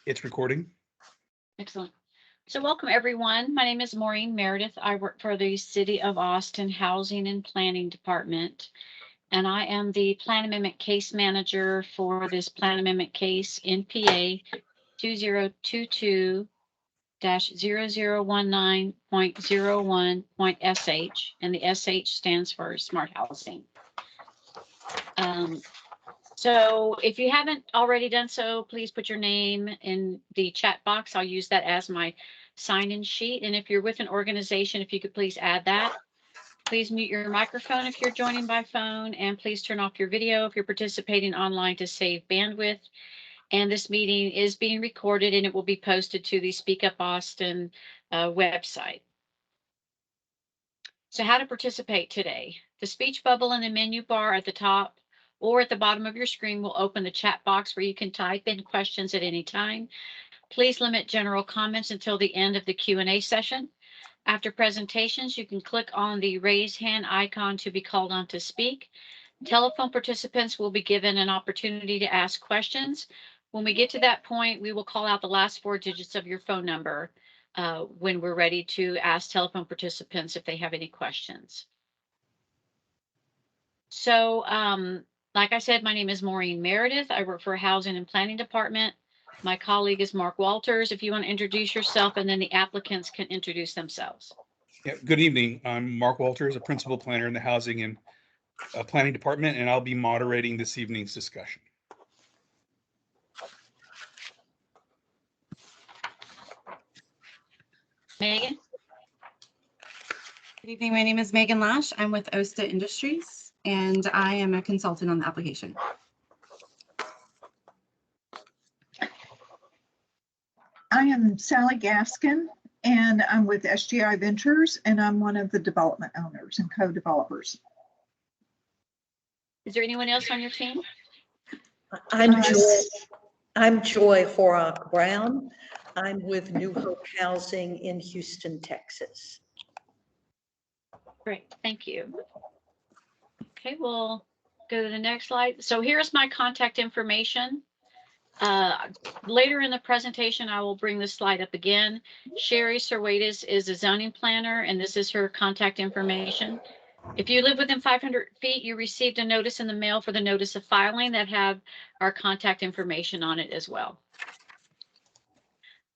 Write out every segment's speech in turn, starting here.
It's recording. Excellent. So welcome, everyone. My name is Maureen Meredith. I work for the City of Austin Housing and Planning Department, and I am the Plan Amendment Case Manager for this Plan Amendment case NPA 2022-0019.01.SH, and the SH stands for Smart Housing. So if you haven't already done so, please put your name in the chat box. I'll use that as my sign-in sheet. And if you're with an organization, if you could please add that. Please mute your microphone if you're joining by phone, and please turn off your video if you're participating online to save bandwidth. And this meeting is being recorded and it will be posted to the Speak Up Austin website. So how to participate today. The speech bubble in the menu bar at the top or at the bottom of your screen will open the chat box where you can type in questions at any time. Please limit general comments until the end of the Q&A session. After presentations, you can click on the raise hand icon to be called on to speak. Telephone participants will be given an opportunity to ask questions. When we get to that point, we will call out the last 4 digits of your phone number when we're ready to ask telephone participants if they have any questions. So, like I said, my name is Maureen Meredith. I work for a Housing and Planning Department. My colleague is Mark Walters. If you want to introduce yourself, and then the applicants can introduce themselves. Yeah, good evening. I'm Mark Walters, a principal planner in the Housing and Planning Department, and I'll be moderating this evening's discussion. Megan? Good evening. My name is Megan Lash. I'm with Osta Industries, and I am a consultant on the application. I am Sally Gaskin, and I'm with SGI Ventures, and I'm one of the development owners and co-developers. Is there anyone else on your team? I'm Joy Horrock Brown. I'm with New Hope Housing in Houston, Texas. Great, thank you. Okay, we'll go to the next slide. So here's my contact information. Later in the presentation, I will bring this slide up again. Sherry Serwatis is a zoning planner, and this is her contact information. If you live within 500 feet, you received a notice in the mail for the notice of filing that have our contact information on it as well.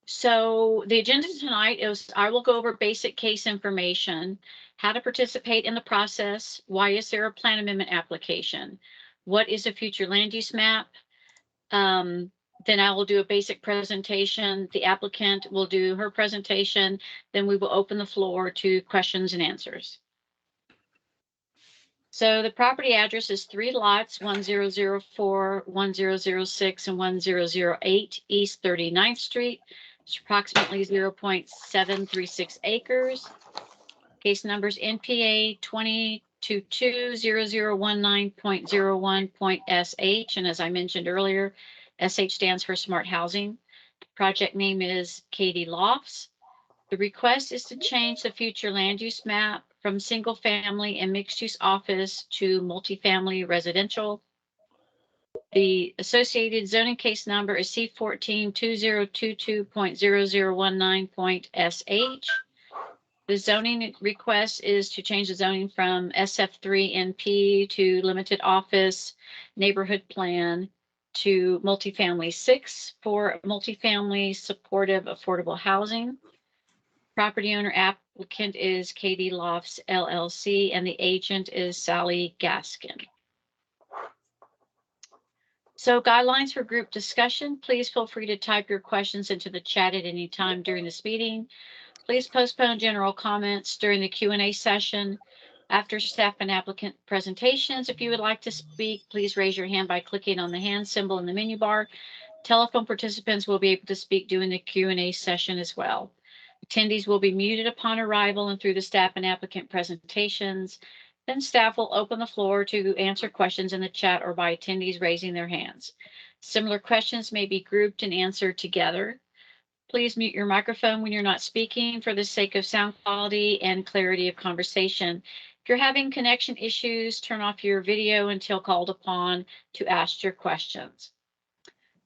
So the agenda tonight is I will go over basic case information, how to participate in the process, why is there a plan amendment application, what is a future land use map. Then I will do a basic presentation. The applicant will do her presentation. Then we will open the floor to questions and answers. So the property address is 3 lots, 1004, 1006, and 1008 East 39th Street. It's approximately 0.736 acres. Case numbers NPA 2022-0019.01.SH. And as I mentioned earlier, SH stands for Smart Housing. Project name is Katie Lofts. The request is to change the future land use map from single family and mixed use office to multifamily residential. The associated zoning case number is C14-2022.0019.SH. The zoning request is to change the zoning from SF3 NP to limited office neighborhood plan to multifamily 6 for multifamily supportive affordable housing. Property owner applicant is Katie Lofts LLC, and the agent is Sally Gaskin. So guidelines for group discussion. Please feel free to type your questions into the chat at any time during this meeting. Please postpone general comments during the Q&A session. After staff and applicant presentations, if you would like to speak, please raise your hand by clicking on the hand symbol in the menu bar. Telephone participants will be able to speak during the Q&A session as well. Attendees will be muted upon arrival and through the staff and applicant presentations. Then staff will open the floor to answer questions in the chat or by attendees raising their hands. Similar questions may be grouped and answered together. Please mute your microphone when you're not speaking for the sake of sound quality and clarity of conversation. If you're having connection issues, turn off your video until called upon to ask your questions.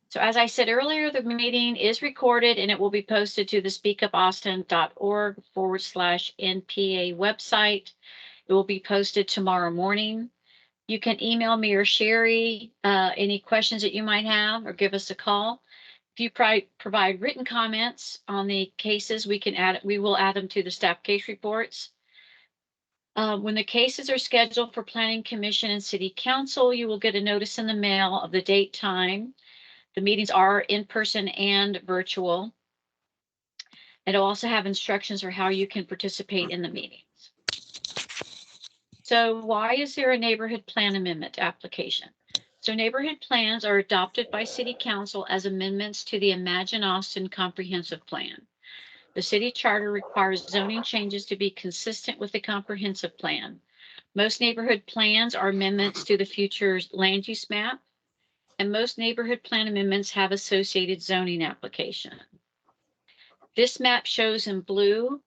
So as I said earlier, the meeting is recorded and it will be posted to the speakupaustin.org/NPA website. It will be posted tomorrow morning. You can email me or Sherry any questions that you might have, or give us a call. If you provide written comments on the cases, we will add them to the staff case reports. When the cases are scheduled for Planning Commission and City Council, you will get a notice in the mail of the date, time. The meetings are in person and virtual. It'll also have instructions for how you can participate in the meetings. So why is there a neighborhood plan amendment application? So neighborhood plans are adopted by City Council as amendments to the Imagine Austin Comprehensive Plan. The city charter requires zoning changes to be consistent with the comprehensive plan. Most neighborhood plans are amendments to the future land use map, and most neighborhood plan amendments have associated zoning application. This map shows in blue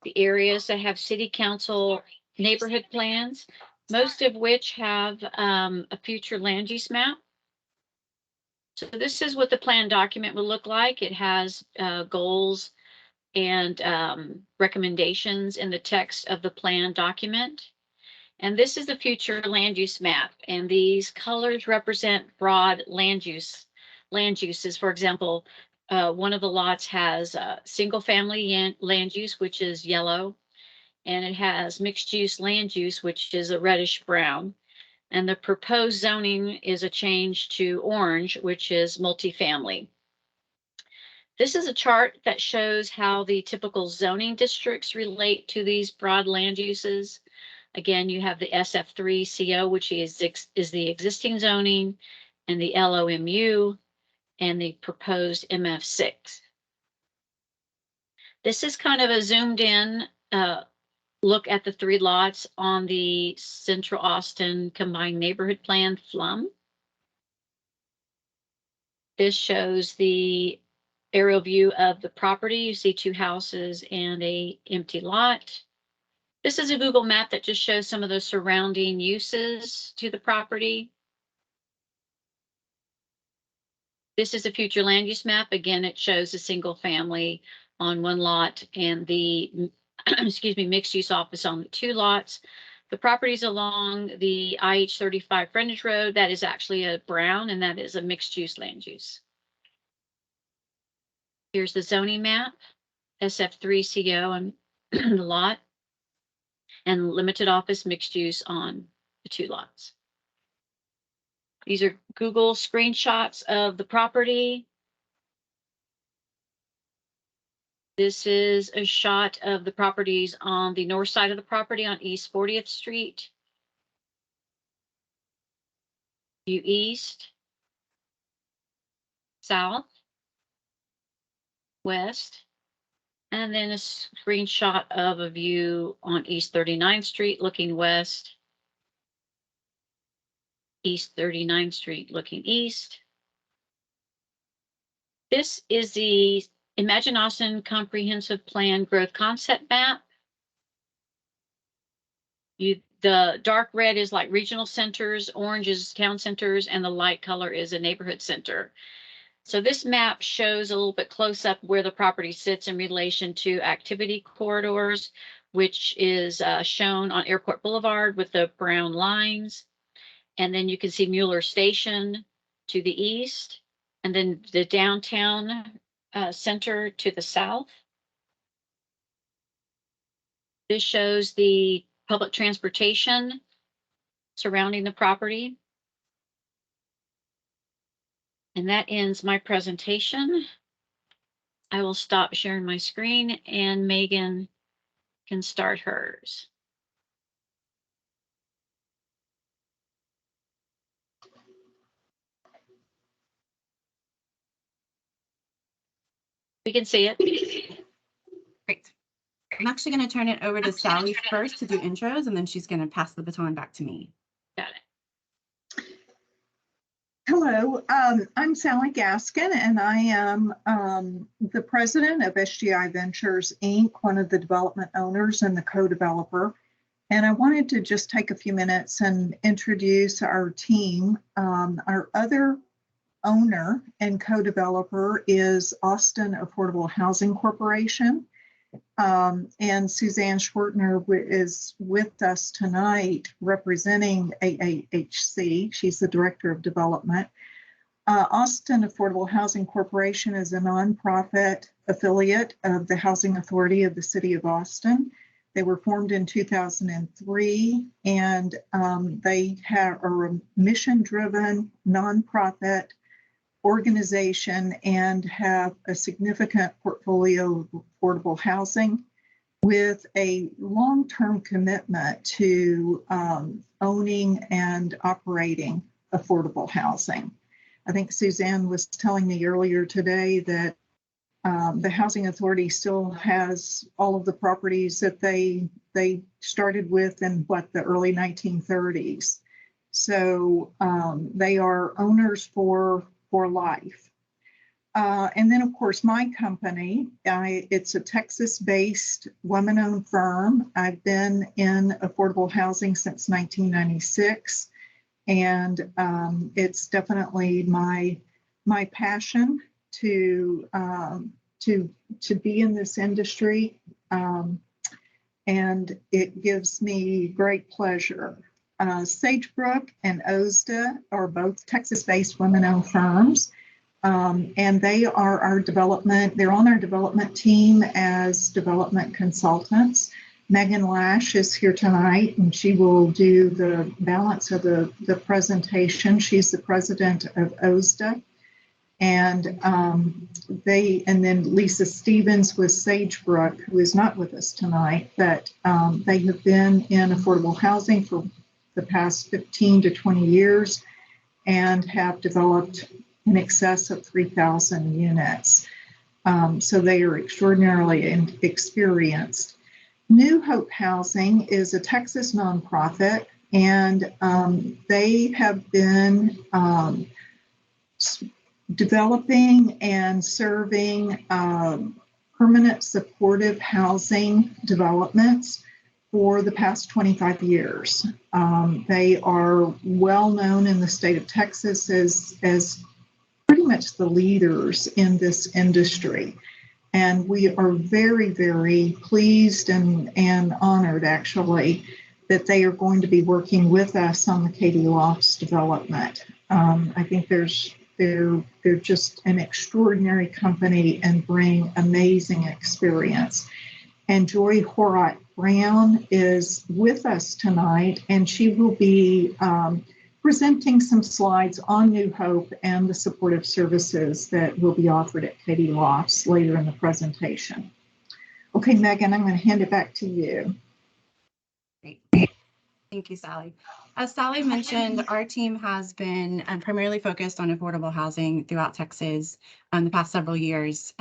the areas that have City Council neighborhood plans, most of which have a future land use map. So this is what the plan document will look like. It has goals and recommendations in the text of the plan document. And this is the future land use map. And these colors represent broad land uses. For example, one of the lots has single family land use, which is yellow. And it has mixed use land use, which is a reddish brown. And the proposed zoning is a change to orange, which is multifamily. This is a chart that shows how the typical zoning districts relate to these broad land uses. Again, you have the SF3 CO, which is the existing zoning, and the LOMU, and the proposed MF6. This is kind of a zoomed in look at the three lots on the Central Austin Combined Neighborhood Plan, FLUM. This shows the aerial view of the property. You see two houses and an empty lot. This is a Google map that just shows some of the surrounding uses to the property. This is a future land use map. Again, it shows a single family on one lot and the excuse me, mixed use office on the two lots. The properties along the IH-35 frontage road, that is actually a brown, and that is a mixed use land use. Here's the zoning map, SF3CO on the lot, and limited office mixed use on the two lots. These are Google screenshots of the property. This is a shot of the properties on the north side of the property on East 40th Street. View east, south, west, and then a screenshot of a view on East 39th Street looking west, East 39th Street looking east. This is the Imagine Austin Comprehensive Plan Growth Concept Map. The dark red is like regional centers, orange is town centers, and the light color is a neighborhood center. So this map shows a little bit close up where the property sits in relation to activity corridors, which is shown on Airport Boulevard with the brown lines. And then you can see Mueller Station to the east, and then the downtown center to the south. This shows the public transportation surrounding the property. And that ends my presentation. I will stop sharing my screen and Megan can start hers. We can see it. Great. I'm actually going to turn it over to Sally first to do intros, and then she's going to pass the baton back to me. Got it. Hello, I'm Sally Gaskin, and I am the president of SGI Ventures, Inc., one of the development owners and the co-developer. And I wanted to just take a few minutes and introduce our team. Our other owner and co-developer is Austin Affordable Housing Corporation. And Suzanne Schwertner is with us tonight representing AAHC. She's the Director of Development. Austin Affordable Housing Corporation is a nonprofit affiliate of the Housing Authority of the City of Austin. They were formed in 2003, and they are a mission-driven nonprofit organization and have a significant portfolio of affordable housing with a long-term commitment to owning and operating affordable housing. I think Suzanne was telling me earlier today that the Housing Authority still has all of the properties that they started with in the early 1930s. So they are owners for life. And then, of course, my company, it's a Texas-based woman-owned firm. I've been in affordable housing since 1996, and it's definitely my passion to be in this industry, and it gives me great pleasure. Sagebrook and OSDA are both Texas-based women-owned firms, and they are they're on our development team as development consultants. Megan Lash is here tonight, and she will do the balance of the presentation. She's the president of OSDA. And then Lisa Stevens with Sagebrook, who is not with us tonight, but they have been in affordable housing for the past 15 to 20 years and have developed in excess of 3,000 units. So they are extraordinarily experienced. New Hope Housing is a Texas nonprofit, and they have been developing and serving permanent supportive housing developments for the past 25 years. They are well known in the state of Texas as pretty much the leaders in this industry. And we are very, very pleased and honored, actually, that they are going to be working with us on the Katy Lofts development. I think they're just an extraordinary company and bring amazing experience. And Joy Horat Brown is with us tonight, and she will be presenting some slides on New Hope and the supportive services that will be offered at Katy Lofts later in the presentation. Okay, Megan, I'm going to hand it back to you. Great. Thank you, Sally. As Sally mentioned, our team has been primarily focused on affordable housing throughout Texas the past several years.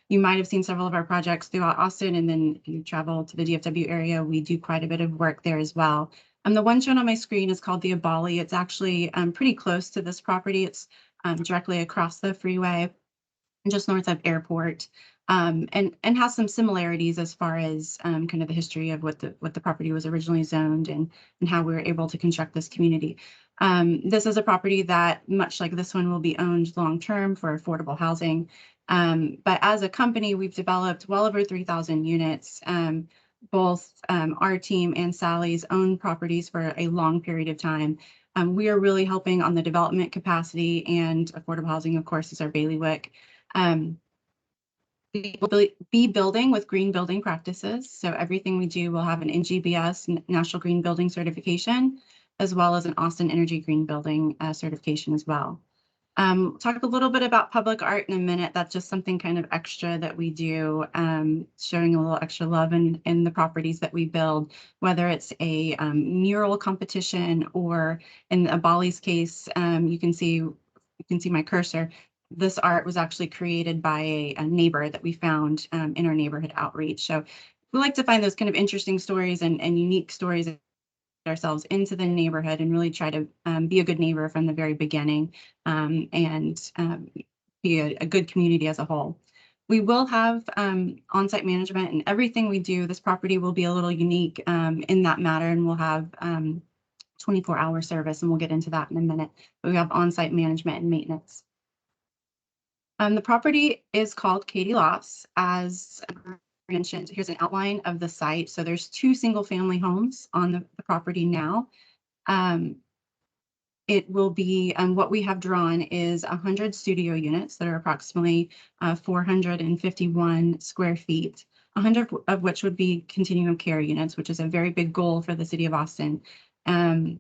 You might have seen several of our projects throughout Austin, and then if you travel to the DFW area, we do quite a bit of work there as well. The one shown on my screen is called the Abali. It's actually pretty close to this property. It's directly across the freeway, just north of Airport, and has some similarities as far as kind of the history of what the property was originally zoned and how we were able to construct this community. This is a property that, much like this one, will be owned long-term for affordable housing. But as a company, we've developed well over 3,000 units. Both our team and Sally's own properties for a long period of time. We are really helping on the development capacity, and affordable housing, of course, is our bailiwick. We will be building with green building practices. So everything we do will have an NGBS, National Green Building Certification, as well as an Austin Energy Green Building certification as well. Talk a little bit about public art in a minute. That's just something kind of extra that we do, showing a little extra love in the properties that we build, whether it's a mural competition or in Abali's case, you can see my cursor. This art was actually created by a neighbor that we found in our neighborhood outreach. So we like to find those kind of interesting stories and unique stories ourselves into the neighborhood and really try to be a good neighbor from the very beginning and be a good community as a whole. We will have on-site management, and everything we do, this property will be a little unique in that matter, and we'll have 24-hour service, and we'll get into that in a minute. But we have on-site management and maintenance. The property is called Katie Lofts. As mentioned, here's an outline of the site. So there's 2 single-family homes on the property now. It will be, what we have drawn is 100 studio units that are approximately 451 square feet, 100 of which would be continuum care units, which is a very big goal for the city of Austin. And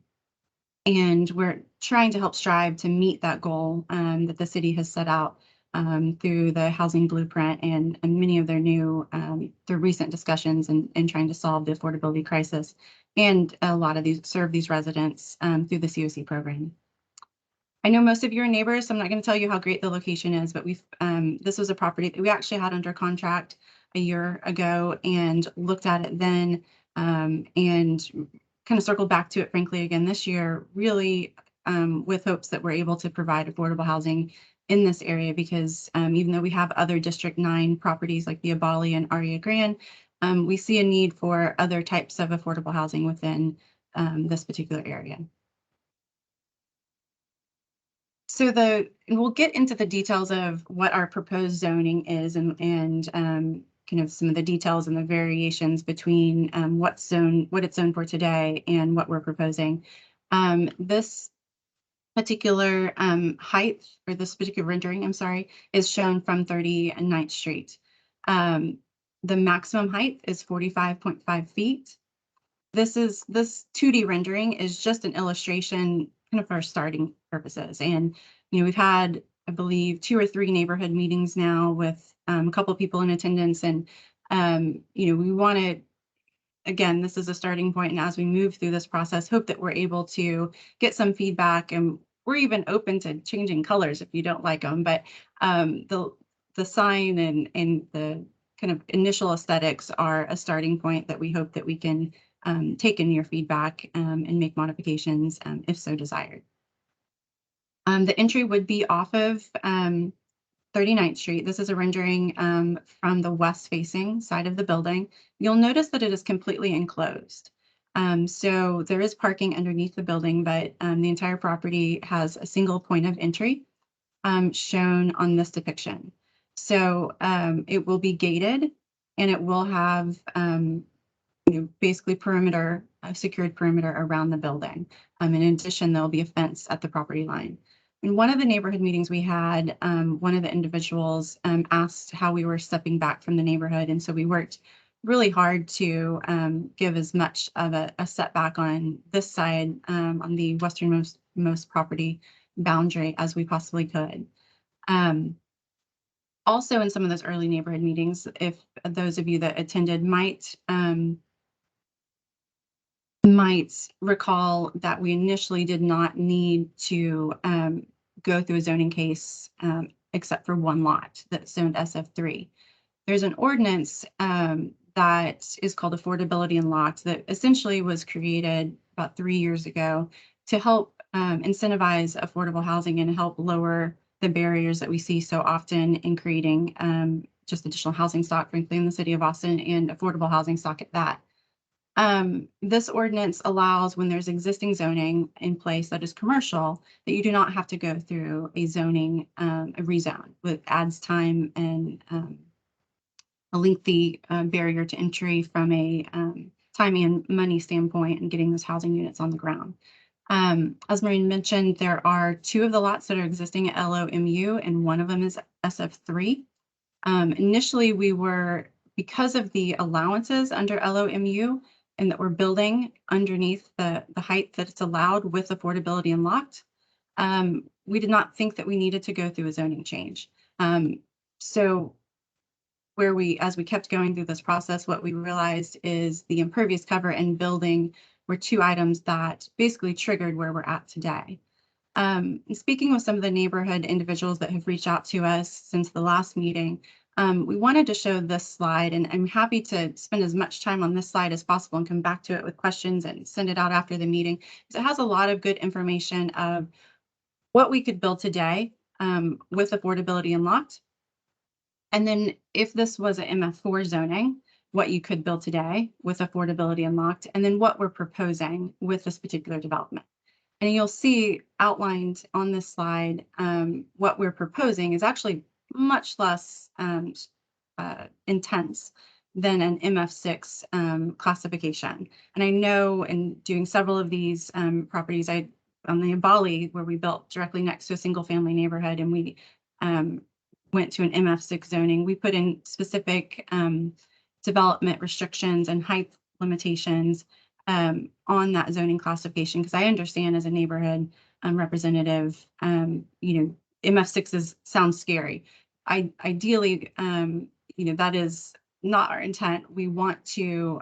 we're trying to help strive to meet that goal that the city has set out through the housing blueprint and many of their new, their recent discussions and trying to solve the affordability crisis. And a lot of these serve these residents through the COC program. I know most of you are neighbors, so I'm not going to tell you how great the location is, but this was a property that we actually had under contract a year ago and looked at it then and kind of circled back to it, frankly, again this year, really with hopes that we're able to provide affordable housing in this area because even though we have other District 9 properties like the Abali and Aria Grande, we see a need for other types of affordable housing within this particular area. So we'll get into the details of what our proposed zoning is and kind of some of the details and the variations between what it's zoned for today and what we're proposing. This particular height, or this particular rendering, I'm sorry, is shown from 39th Street. The maximum height is 45.5 feet. This 2D rendering is just an illustration kind of for starting purposes. And, we've had, I believe, 2 or 3 neighborhood meetings now with a couple of people in attendance. And, we want to, again, this is a starting point. And as we move through this process, hope that we're able to get some feedback. And we're even open to changing colors if you don't like them. But the sign and the kind of initial aesthetics are a starting point that we hope that we can take in your feedback and make modifications if so desired. The entry would be off of 39th Street. This is a rendering from the west-facing side of the building. You'll notice that it is completely enclosed. So there is parking underneath the building, but the entire property has a single point of entry shown on this depiction. So it will be gated and it will have basically a secured perimeter around the building. In addition, there'll be a fence at the property line. In one of the neighborhood meetings we had, one of the individuals asked how we were stepping back from the neighborhood. And so we worked really hard to give as much of a setback on this side, on the westernmost property boundary as we possibly could. Also, in some of those early neighborhood meetings, if those of you that attended might recall that we initially did not need to go through a zoning case except for one lot that's zoned SF3. There's an ordinance that is called Affordability Unlocked that essentially was created about 3 years ago to help incentivize affordable housing and help lower the barriers that we see so often in creating just additional housing stock, frankly, in the city of Austin and affordable housing stock at that. This ordinance allows when there's existing zoning in place that is commercial, that you do not have to go through a zoning, a rezone, which adds time and a lengthy barrier to entry from a time and money standpoint and getting those housing units on the ground. As Maureen mentioned, there are 2 of the lots that are existing at LOMU and one of them is SF3. Initially, we were, because of the allowances under LOMU, and that we're building underneath the height that it's allowed with affordability unlocked, we did not think that we needed to go through a zoning change. So as we kept going through this process, what we realized is the impervious cover and building were 2 items that basically triggered where we're at today. Speaking with some of the neighborhood individuals that have reached out to us since the last meeting, we wanted to show this slide, and I'm happy to spend as much time on this slide as possible and come back to it with questions and send it out after the meeting, because it has a lot of good information of what we could build today with affordability unlocked. And then if this was an MF4 zoning, what you could build today with affordability unlocked, and then what we're proposing with this particular development. And you'll see outlined on this slide, what we're proposing is actually much less intense than an MF6 classification. And I know in doing several of these properties, on the Bali, where we built directly next to a single family neighborhood, and we went to an MF6 zoning, we put in specific development restrictions and height limitations on that zoning classification, because I understand as a neighborhood representative, MF6 sounds scary. Ideally, that is not our intent. We want to,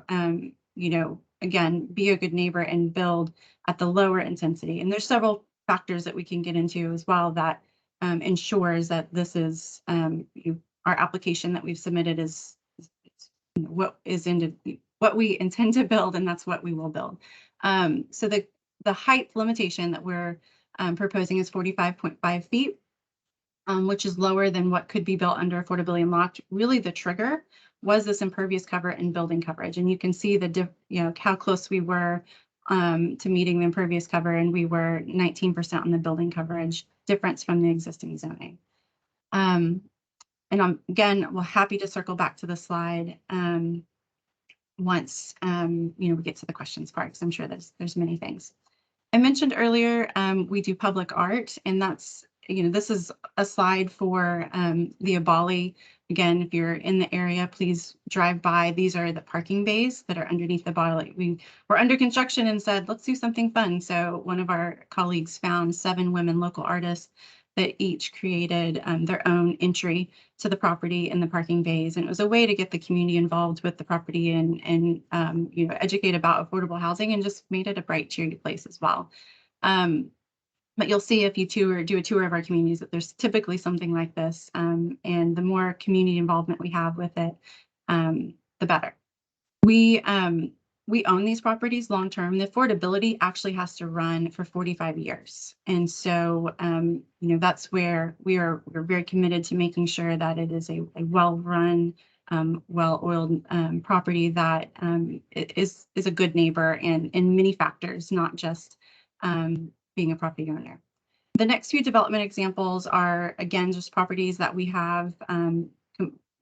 again, be a good neighbor and build at the lower intensity. And there's several factors that we can get into as well that ensures that this is our application that we've submitted is what we intend to build, and that's what we will build. So the height limitation that we're proposing is 45.5 feet. Which is lower than what could be built under affordability unlocked. Really, the trigger was this impervious cover and building coverage, and you can see how close we were to meeting the impervious cover, and we were 19% on the building coverage difference from the existing zoning. And we're happy to circle back to the slide once we get to the questions part, because I'm sure there's many things. I mentioned earlier we do public art, and that's this is a slide for the Abali. Again, if you're in the area, please drive by. These are the parking bays that are underneath the Abali. We were under construction and said, let's do something fun. So one of our colleagues found 7 women local artists that each created their own entry to the property in the parking bays. And it was a way to get the community involved with the property and educate about affordable housing, and just made it a bright, cheery place as well. But you'll see if you do a tour of our communities that there's typically something like this. And the more community involvement we have with it, the better. We own these properties long term. The affordability actually has to run for 45 years. And so, that's where we're very committed to making sure that it is a well-run, well-oiled property that is a good neighbor and in many factors, not just being a property owner. The next few development examples are, again, just properties that we have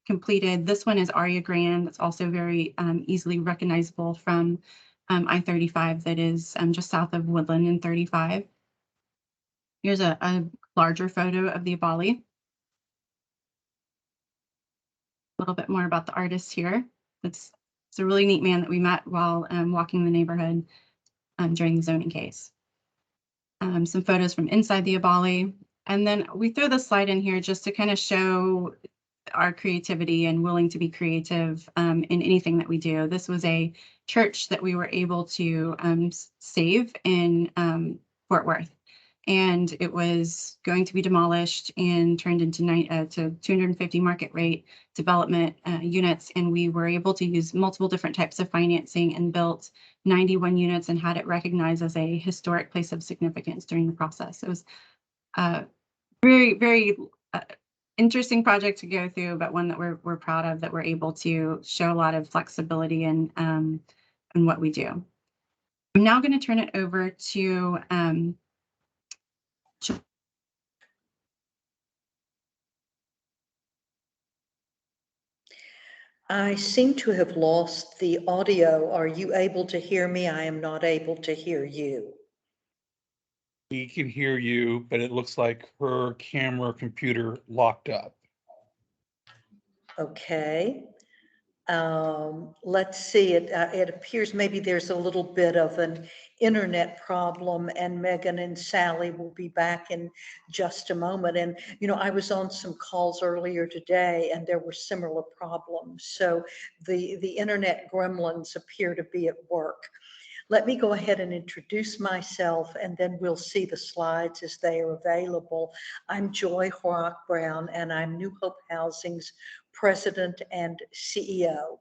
completed. This one is Aria Grand. That's also very easily recognizable from I-35 that is just south of Woodland and 35. Here's a larger photo of the Abali. A little bit more about the artist here. It's a really neat man that we met while walking the neighborhood during the zoning case. Some photos from inside the Abali. And then we throw this slide in here just to kind of show our creativity and willing to be creative in anything that we do. This was a church that we were able to save in Fort Worth. And it was going to be demolished and turned into 250 market rate development units. And we were able to use multiple different types of financing and built 91 units and had it recognized as a historic place of significance during the process. It was very, very interesting project to go through, but one that we're proud of, that we're able to show a lot of flexibility in what we do. I'm now going to turn it over to I seem to have lost the audio. Are you able to hear me? I am not able to hear you. We can hear you, but it looks like her camera computer locked up. Okay. Let's see. It appears maybe there's a little bit of an internet problem, and Megan and Sally will be back in just a moment. And, I was on some calls earlier today and there were similar problems. So the internet gremlins appear to be at work. Let me go ahead and introduce myself, and then we'll see the slides as they are available. I'm Joy Horrock Brown, and I'm New Hope Housing's President and CEO.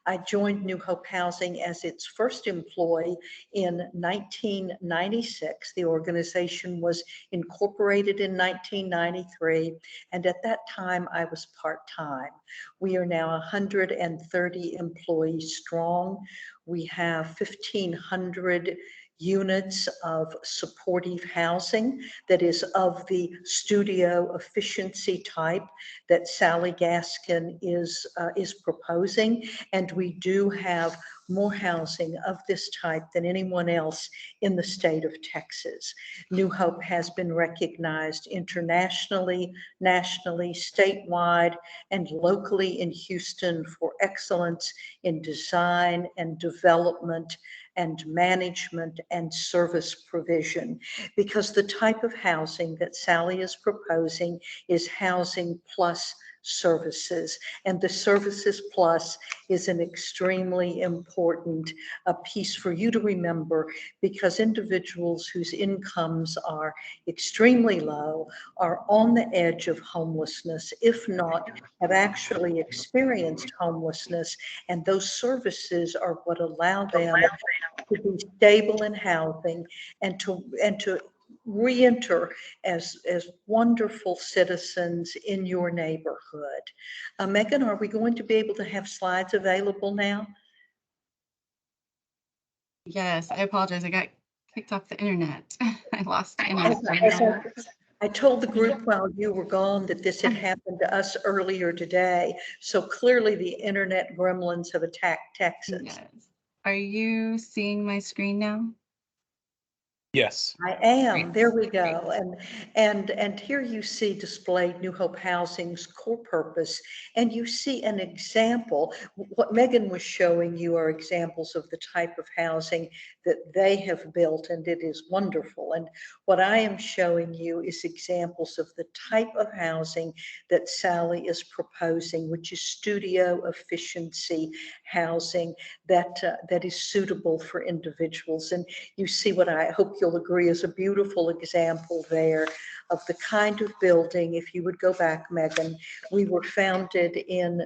I joined New Hope Housing as its first employee in 1996. The organization was incorporated in 1993, and at that time I was part-time. We are now 130 employees strong. We have 1,500 units of supportive housing that is of the studio efficiency type that Sally Gaskin is proposing. And we do have more housing of this type than anyone else in the state of Texas. New Hope has been recognized internationally, nationally, statewide, and locally in Houston for excellence in design and development and management and service provision, because the type of housing that Sally is proposing is housing plus services, and the services plus is an extremely important piece for you to remember, because individuals whose incomes are extremely low are on the edge of homelessness, if not have actually experienced homelessness, and those services are what allow them to be stable in housing and to re-enter as wonderful citizens in your neighborhood. Megan, are we going to be able to have slides available now? Yes, I apologize. I got kicked off the internet. I lost As internet. I told the group while you were gone that this had happened to us earlier today. So clearly the internet gremlins have attacked Texas. Yes. Are you seeing my screen now? Yes. I am. Great. There we go. And here you see displayed New Hope Housing's core purpose, and you see an example. What Megan was showing you are examples of the type of housing that they have built, and it is wonderful. And what I am showing you is examples of the type of housing that Sally is proposing, which is studio efficiency housing that is suitable for individuals. And you see what I hope you'll agree is a beautiful example there of the kind of building. If you would go back, Megan, we were founded in,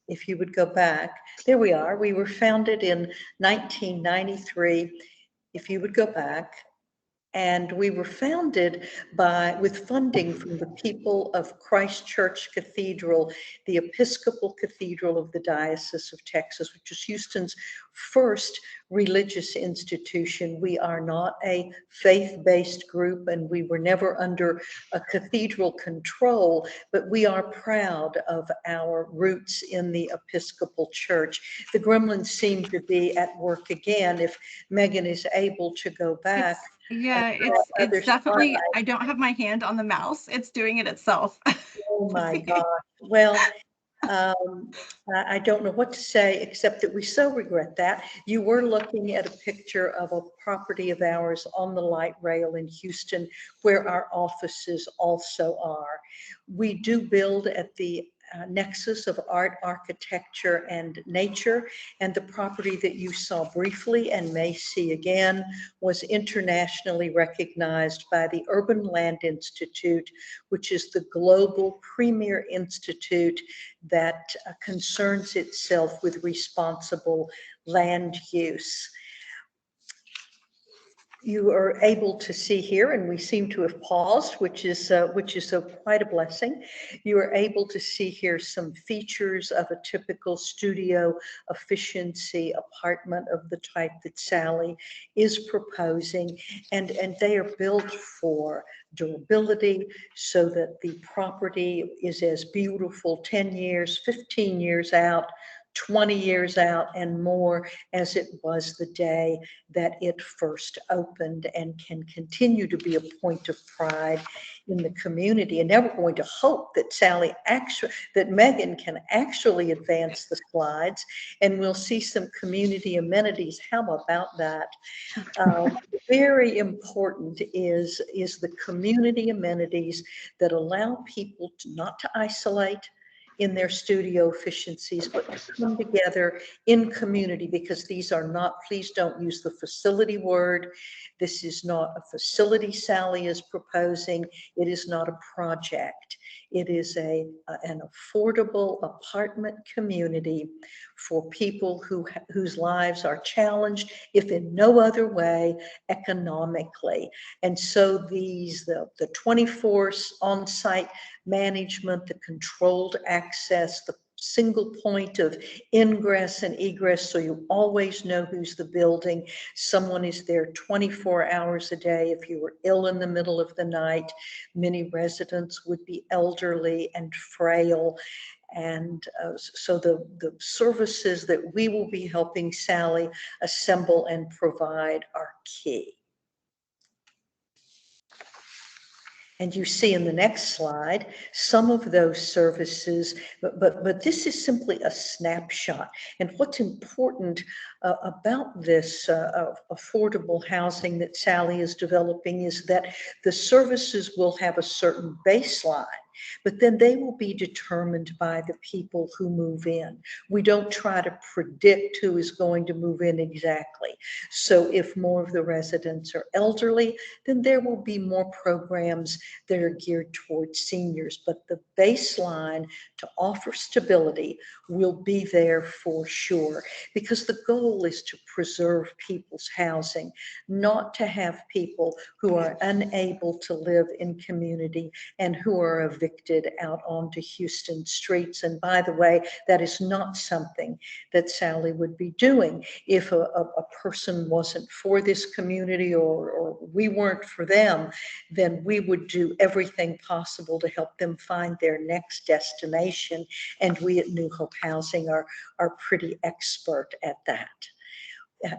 if you would go back, there we are. We were founded in 1993. If you would go back, and we were founded with funding from the people of Christ Church Cathedral, the Episcopal Cathedral of the Diocese of Texas, which is Houston's first religious institution. We are not a faith-based group, and we were never under a cathedral control, but we are proud of our roots in the Episcopal Church. The gremlins seem to be at work again. If Megan is able to go back. Yeah, Other it's definitely, slide. I don't have my hand on the mouse. It's doing it itself. Oh my gosh. Well, I don't know what to say, except that we so regret that. You were looking at a picture of a property of ours on the light rail in Houston, where our offices also are. We do build at the nexus of art, architecture, and nature. And the property that you saw briefly and may see again was internationally recognized by the Urban Land Institute, which is the global premier institute that concerns itself with responsible land use. You are able to see here, and we seem to have paused, which is quite a blessing. You are able to see here some features of a typical studio efficiency apartment of the type that Sally is proposing, and they are built for durability so that the property is as beautiful 10 years, 15 years out, 20 years out and more as it was the day that it first opened, and can continue to be a point of pride in the community. And now we're going to hope that Megan can actually advance the slides, and we'll see some community amenities. How about that? Very important is the community amenities that allow people not to isolate in their studio efficiencies, but to come together in community, because these are not, please don't use the facility word. This is not a facility Sally is proposing. It is not a project. It is an affordable apartment community for people whose lives are challenged, if in no other way, economically. And so the 24 on-site management, the controlled access, the single point of ingress and egress, so you always know who's the building. Someone is there 24 hours a day. If you were ill in the middle of the night, many residents would be elderly and frail. And so the services that we will be helping Sally assemble and provide are key. And you see in the next slide some of those services, but this is simply a snapshot. And what's important about this affordable housing that Sally is developing is that the services will have a certain baseline, but then they will be determined by the people who move in. We don't try to predict who is going to move in exactly. So if more of the residents are elderly, then there will be more programs that are geared towards seniors, but the baseline to offer stability will be there for sure, because the goal is to preserve people's housing, not to have people who are unable to live in community and who are evicted out onto Houston streets. And by the way, that is not something that Sally would be doing. If a person wasn't for this community or we weren't for them, then we would do everything possible to help them find their next destination. And we at New Hope Housing are pretty expert at that.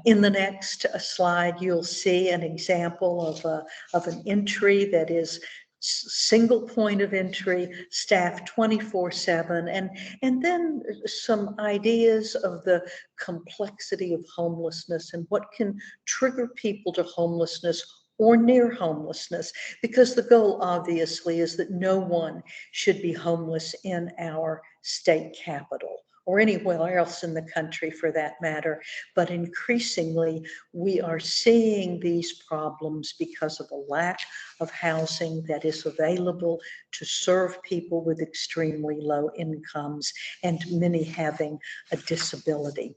In the next slide, you'll see an example of an entry that is single point of entry, staffed 24/7, and then some ideas of the complexity of homelessness and what can trigger people to homelessness or near homelessness, because the goal obviously is that no one should be homeless in our state capital or anywhere else in the country for that matter. But increasingly, we are seeing these problems because of a lack of housing that is available to serve people with extremely low incomes and many having a disability.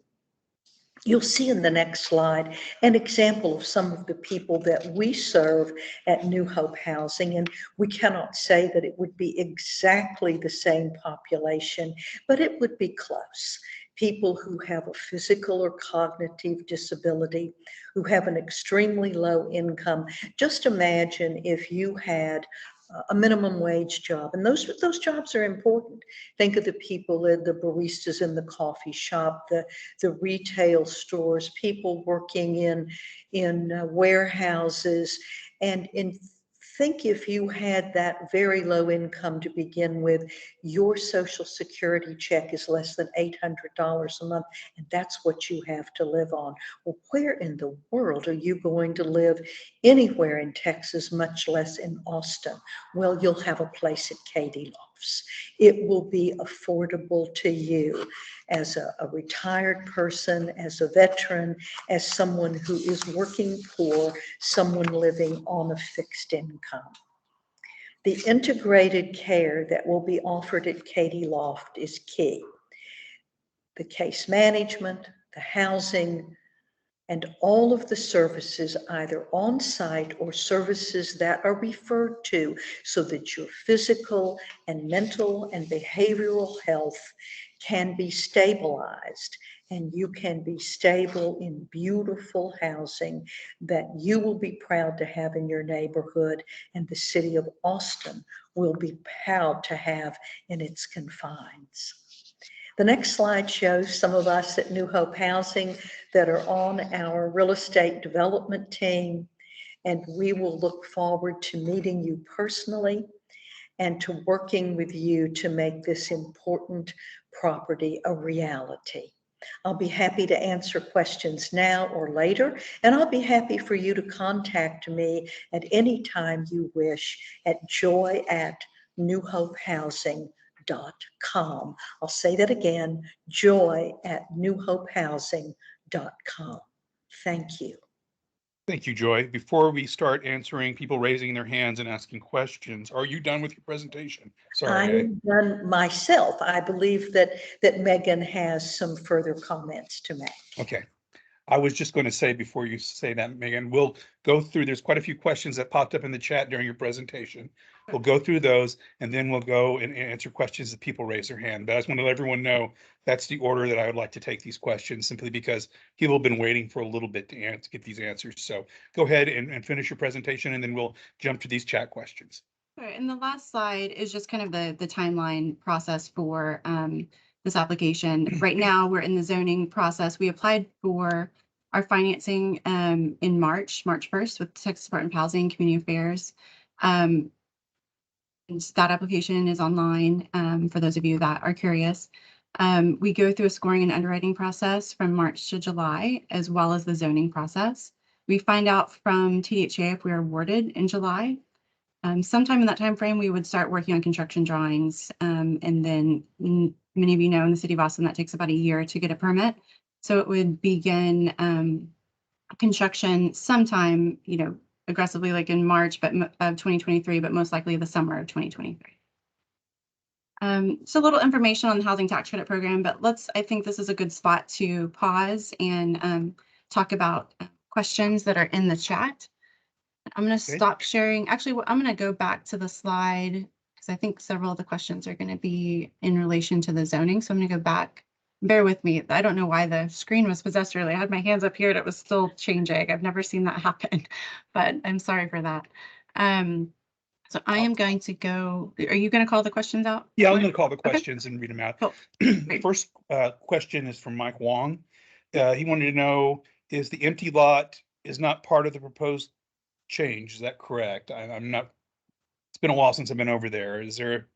You'll see in the next slide an example of some of the people that we serve at New Hope Housing, and we cannot say that it would be exactly the same population, but it would be close. People who have a physical or cognitive disability, who have an extremely low income. Just imagine if you had a minimum wage job, and those jobs are important. Think of the people, the baristas in the coffee shop, the retail stores, people working in warehouses, and think if you had that very low income to begin with, your Social Security check is less than $800 a month, and that's what you have to live on. Well, where in the world are you going to live anywhere in Texas, much less in Austin? Well, you'll have a place at Katie Lofts. It will be affordable to you as a retired person, as a veteran, as someone who is working poor, someone living on a fixed income. The integrated care that will be offered at Katie Loft is key. The case management, the housing, and all of the services either on site or services that are referred to, so that your physical and mental and behavioral health can be stabilized, and you can be stable in beautiful housing that you will be proud to have in your neighborhood, and the city of Austin will be proud to have in its confines. The next slide shows some of us at New Hope Housing that are on our real estate development team, and we will look forward to meeting you personally and to working with you to make this important property a reality. I'll be happy to answer questions now or later, and I'll be happy for you to contact me at any time you wish at joy@newhopehousing.com. I'll say that again, joy@newhopehousing.com. Thank you. Thank you, Joy. Before we start answering people raising their hands and asking questions, are you done with your presentation? Sorry. I'm done myself. I believe that Megan has some further comments to make. Okay. I was just going to say before you say that, Megan, we'll go through, there's quite a few questions that popped up in the chat during your presentation. We'll go through those and then we'll go and answer questions that people raise their hand. But I just want to let everyone know that's the order that I would like to take these questions, simply because people have been waiting for a little bit to get these answers. So go ahead and finish your presentation and then we'll jump to these chat questions. All right, and the last slide is just kind of the timeline process for this application. Right now, we're in the zoning process. We applied for our financing in March 1st with Texas Department of Housing and Community Affairs. And that application is online for those of you that are curious. We go through a scoring and underwriting process from March to July, as well as the zoning process. We find out from TDHA if we're awarded in July. Sometime in that time frame, we would start working on construction drawings. And then many of you know in the city of Austin, that takes about a year to get a permit. So it would begin construction sometime, aggressively like in March of 2023, but most likely the summer of 2023. So a little information on the housing tax credit program, but I think this is a good spot to pause and talk about questions that are in the chat. I'm going to stop sharing. Actually, I'm going to go back to the slide because I think several of the questions are going to be in relation to the zoning. So I'm going to go back. Bear with me. I don't know why the screen was possessed earlier. I had my hands up here and it was still changing. I've never seen that happen, but I'm sorry for that. So I am going to go. Are you going to call the questions out? Yeah, I'm going to call the questions and read them out. Cool. The first question is from Mike Wong. He wanted to know, is the empty lot is not part of the proposed change? Is that correct? I'm not, it's been a while since I've been over there. Is there?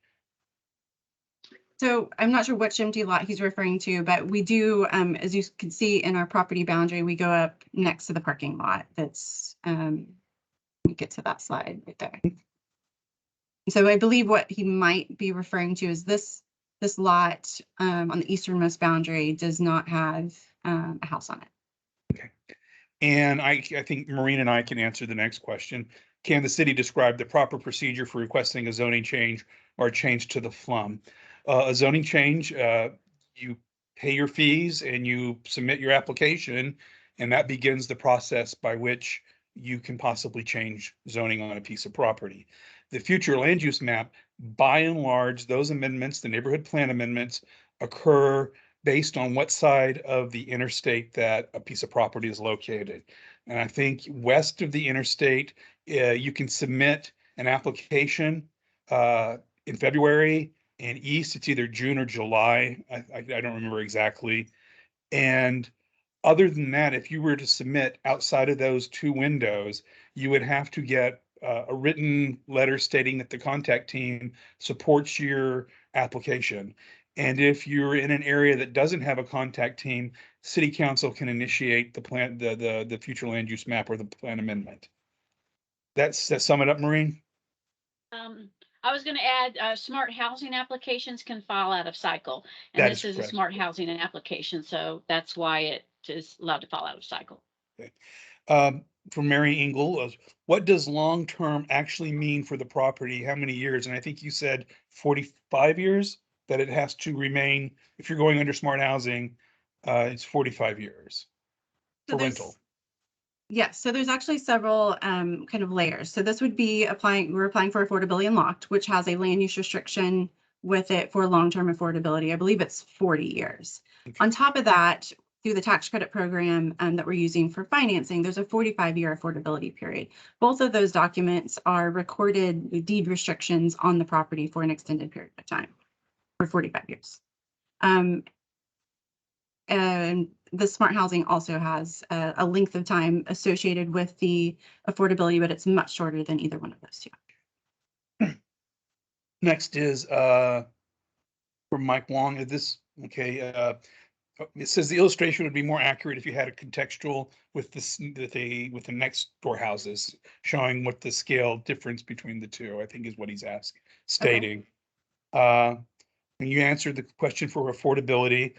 So I'm not sure which empty lot he's referring to, but we do, as you can see in our property boundary, we go up next to the parking lot. That's, we get to that slide right there. So I believe what he might be referring to is this lot on the easternmost boundary does not have a house on it. Okay. And I think Maureen and I can answer the next question. Can the city describe the proper procedure for requesting a zoning change or a change to the FLUM? A zoning change, you pay your fees and you submit your application, and that begins the process by which you can possibly change zoning on a piece of property. The future land use map, by and large, those amendments, the neighborhood plan amendments, occur based on what side of the interstate that a piece of property is located. And I think west of the interstate, you can submit an application in February, and east, it's either June or July. I don't remember exactly. And other than that, if you were to submit outside of those two windows, you would have to get a written letter stating that the contact team supports your application. And if you're in an area that doesn't have a contact team, city council can initiate the plan, the future land use map or the plan amendment. That sum it up, Maureen? I was going to add smart housing applications can file out of cycle. And That this is is a correct. smart housing application. So that's why it is allowed to file out of cycle. Okay. From Mary Engel, what does long-term actually mean for the property? How many years? And I think you said 45 years that it has to remain. If you're going under smart housing, it's 45 years for rental. Yes, so there's actually several kind of layers. So this would be we're applying for affordability unlocked, which has a land use restriction with it for long-term affordability. I believe it's 40 years. Okay. On top of that, through the tax credit program that we're using for financing, there's a 45-year affordability period. Both of those documents are recorded deed restrictions on the property for an extended period of time, for 45 years. And the smart housing also has a length of time associated with the affordability, but it's much shorter than either one of those two. Next is from Mike Wong. Okay? It says the illustration would be more accurate if you had a contextual with the next door houses, showing what the scale difference between the two, I think is what he's stating. Okay. When you answered the question for affordability,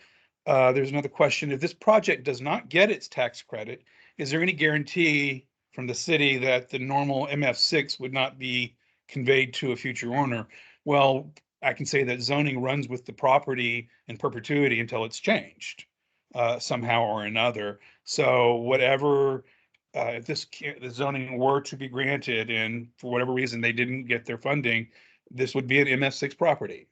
there's another question. If this project does not get its tax credit, is there any guarantee from the city that the normal MF6 would not be conveyed to a future owner? Well, I can say that zoning runs with the property in perpetuity until it's changed. somehow or another. So whatever, if the zoning were to be granted and for whatever reason they didn't get their funding, this would be an MF6 property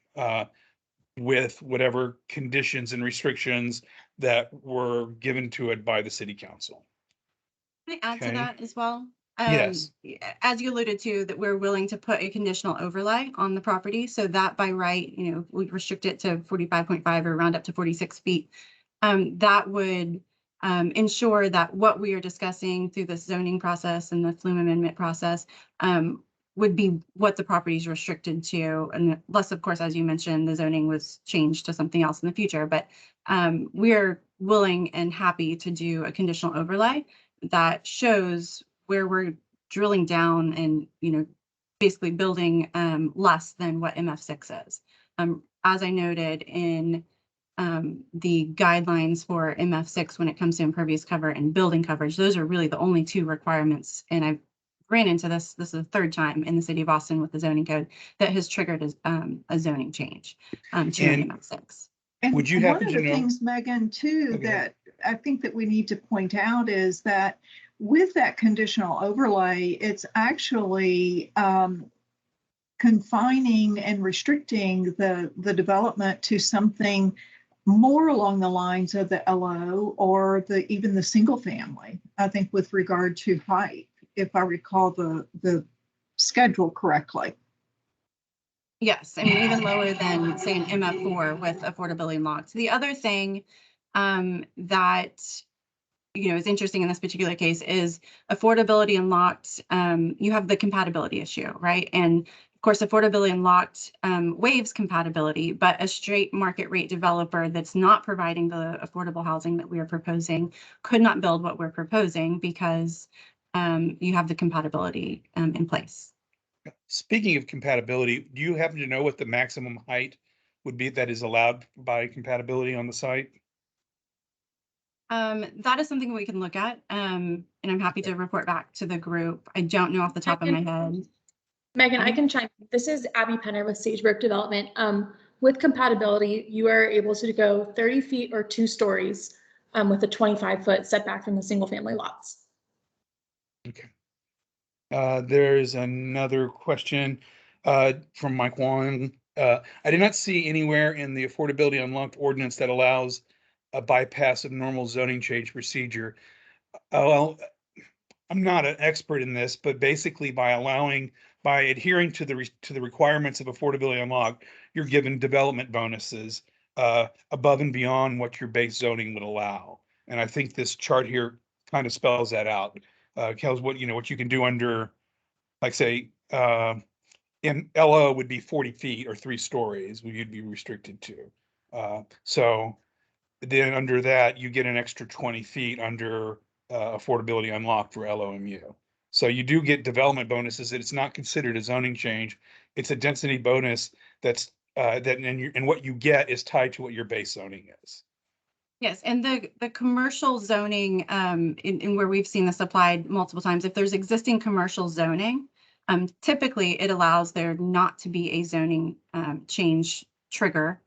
with whatever conditions and restrictions that were given to it by the city council. Can I add to Okay. that as well? Yes. As you alluded to, that we're willing to put a conditional overlay on the property so that by right, we restrict it to 45.5 or round up to 46 feet. That would ensure that what we are discussing through the zoning process and the flume amendment process would be what the property is restricted to, unless, of course, as you mentioned, the zoning was changed to something else in the future. But we're willing and happy to do a conditional overlay that shows where we're drilling down and, basically building less than what MF6 is. As I noted in the guidelines for MF6 when it comes to impervious cover and building coverage, those are really the only two requirements. And I've ran into this is the third time in the city of Austin with the zoning code that has triggered a zoning change to an MF6. And Would you one happen of to the know? things, Megan, too, Okay. that I think that we need to point out is that with that conditional overlay, it's actually confining and restricting the development to something more along the lines of the LO or even the single family, I think, with regard to height, if I recall the schedule correctly. Yes, I mean, even lower than, say, an MF4 with affordability unlocked. The other thing that is interesting in this particular case is affordability unlocked. You have the compatibility issue, right? And of course, affordability unlocked waives compatibility, but a straight market rate developer that's not providing the affordable housing that we are proposing could not build what we're proposing because you have the compatibility in place. Speaking of compatibility, do you happen to know what the maximum height would be that is allowed by compatibility on the site? That is something we can look at, and I'm happy to report back to the group. I don't know off the top of my head. Megan, I can chime in. This is Abby Penner with Sagebrook Development. With compatibility, you are able to go 30 feet or 2 stories with a 25-foot setback from the single family lots. Okay. There's another question from Mike Wong. I did not see anywhere in the affordability unlocked ordinance that allows a bypass of normal zoning change procedure. Well, I'm not an expert in this, but basically by adhering to the requirements of affordability unlocked, you're given development bonuses above and beyond what your base zoning would allow. And I think this chart here kind of spells that out. Tells what you can do under, like, say, in LO would be 40 feet or 3 stories you'd be restricted to. So then under that, you get an extra 20 feet under affordability unlocked for LOMU. So you do get development bonuses. It's not considered a zoning change. It's a density bonus and what you get is tied to what your base zoning is. Yes, and the commercial zoning in where we've seen this applied multiple times, if there's existing commercial zoning, typically it allows there not to be a zoning change trigger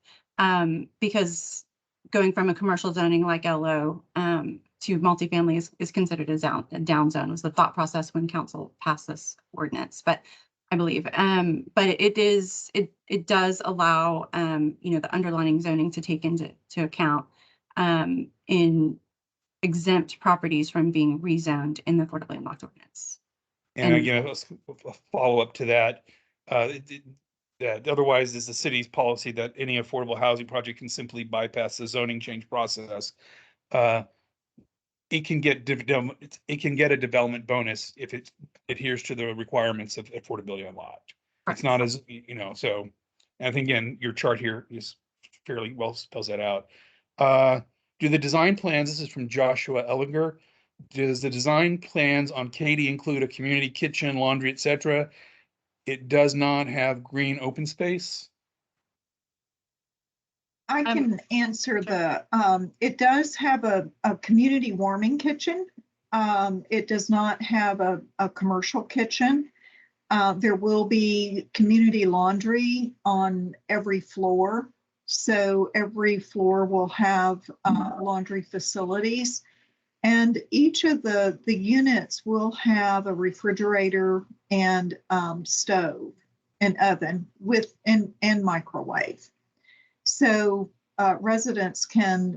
because going from a commercial zoning like LO to multifamily is considered a down zone was the thought process when council passed this ordinance. But I believe, but it does allow the underlying zoning to take into account in exempt properties from being rezoned in the affordability unlocked ordinance. And again, a follow up to that. That otherwise is the city's policy that any affordable housing project can simply bypass the zoning change process. It can get a development bonus if it adheres to the requirements of affordability unlocked. It's not as so. I think again, your chart here is fairly well spells that out. Do the design plans? This is from Joshua Ellinger. Does the design plans on Katy include a community kitchen, laundry, etc.? It does not have green open space. I can answer it does have a community warming kitchen. It does not have a commercial kitchen. There will be community laundry on every floor. So every floor will have laundry facilities. And each of the units will have a refrigerator and stove and oven and microwave. So residents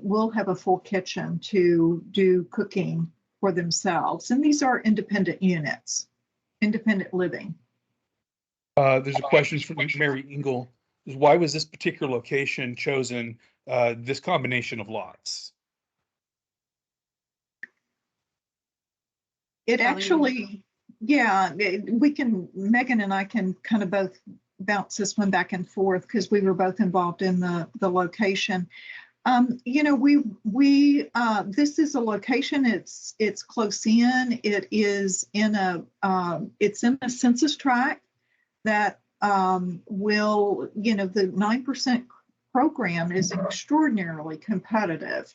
will have a full kitchen to do cooking for themselves. And these are independent units, independent living. There's a question from Mary Engel. Why was this particular location chosen, this combination of lots? It actually, yeah, Megan and I can kind of both bounce this one back and forth because we were both involved in the location. You know, this is a location, it's close in, it's in a census tract that will, you know, the 9% program is extraordinarily competitive.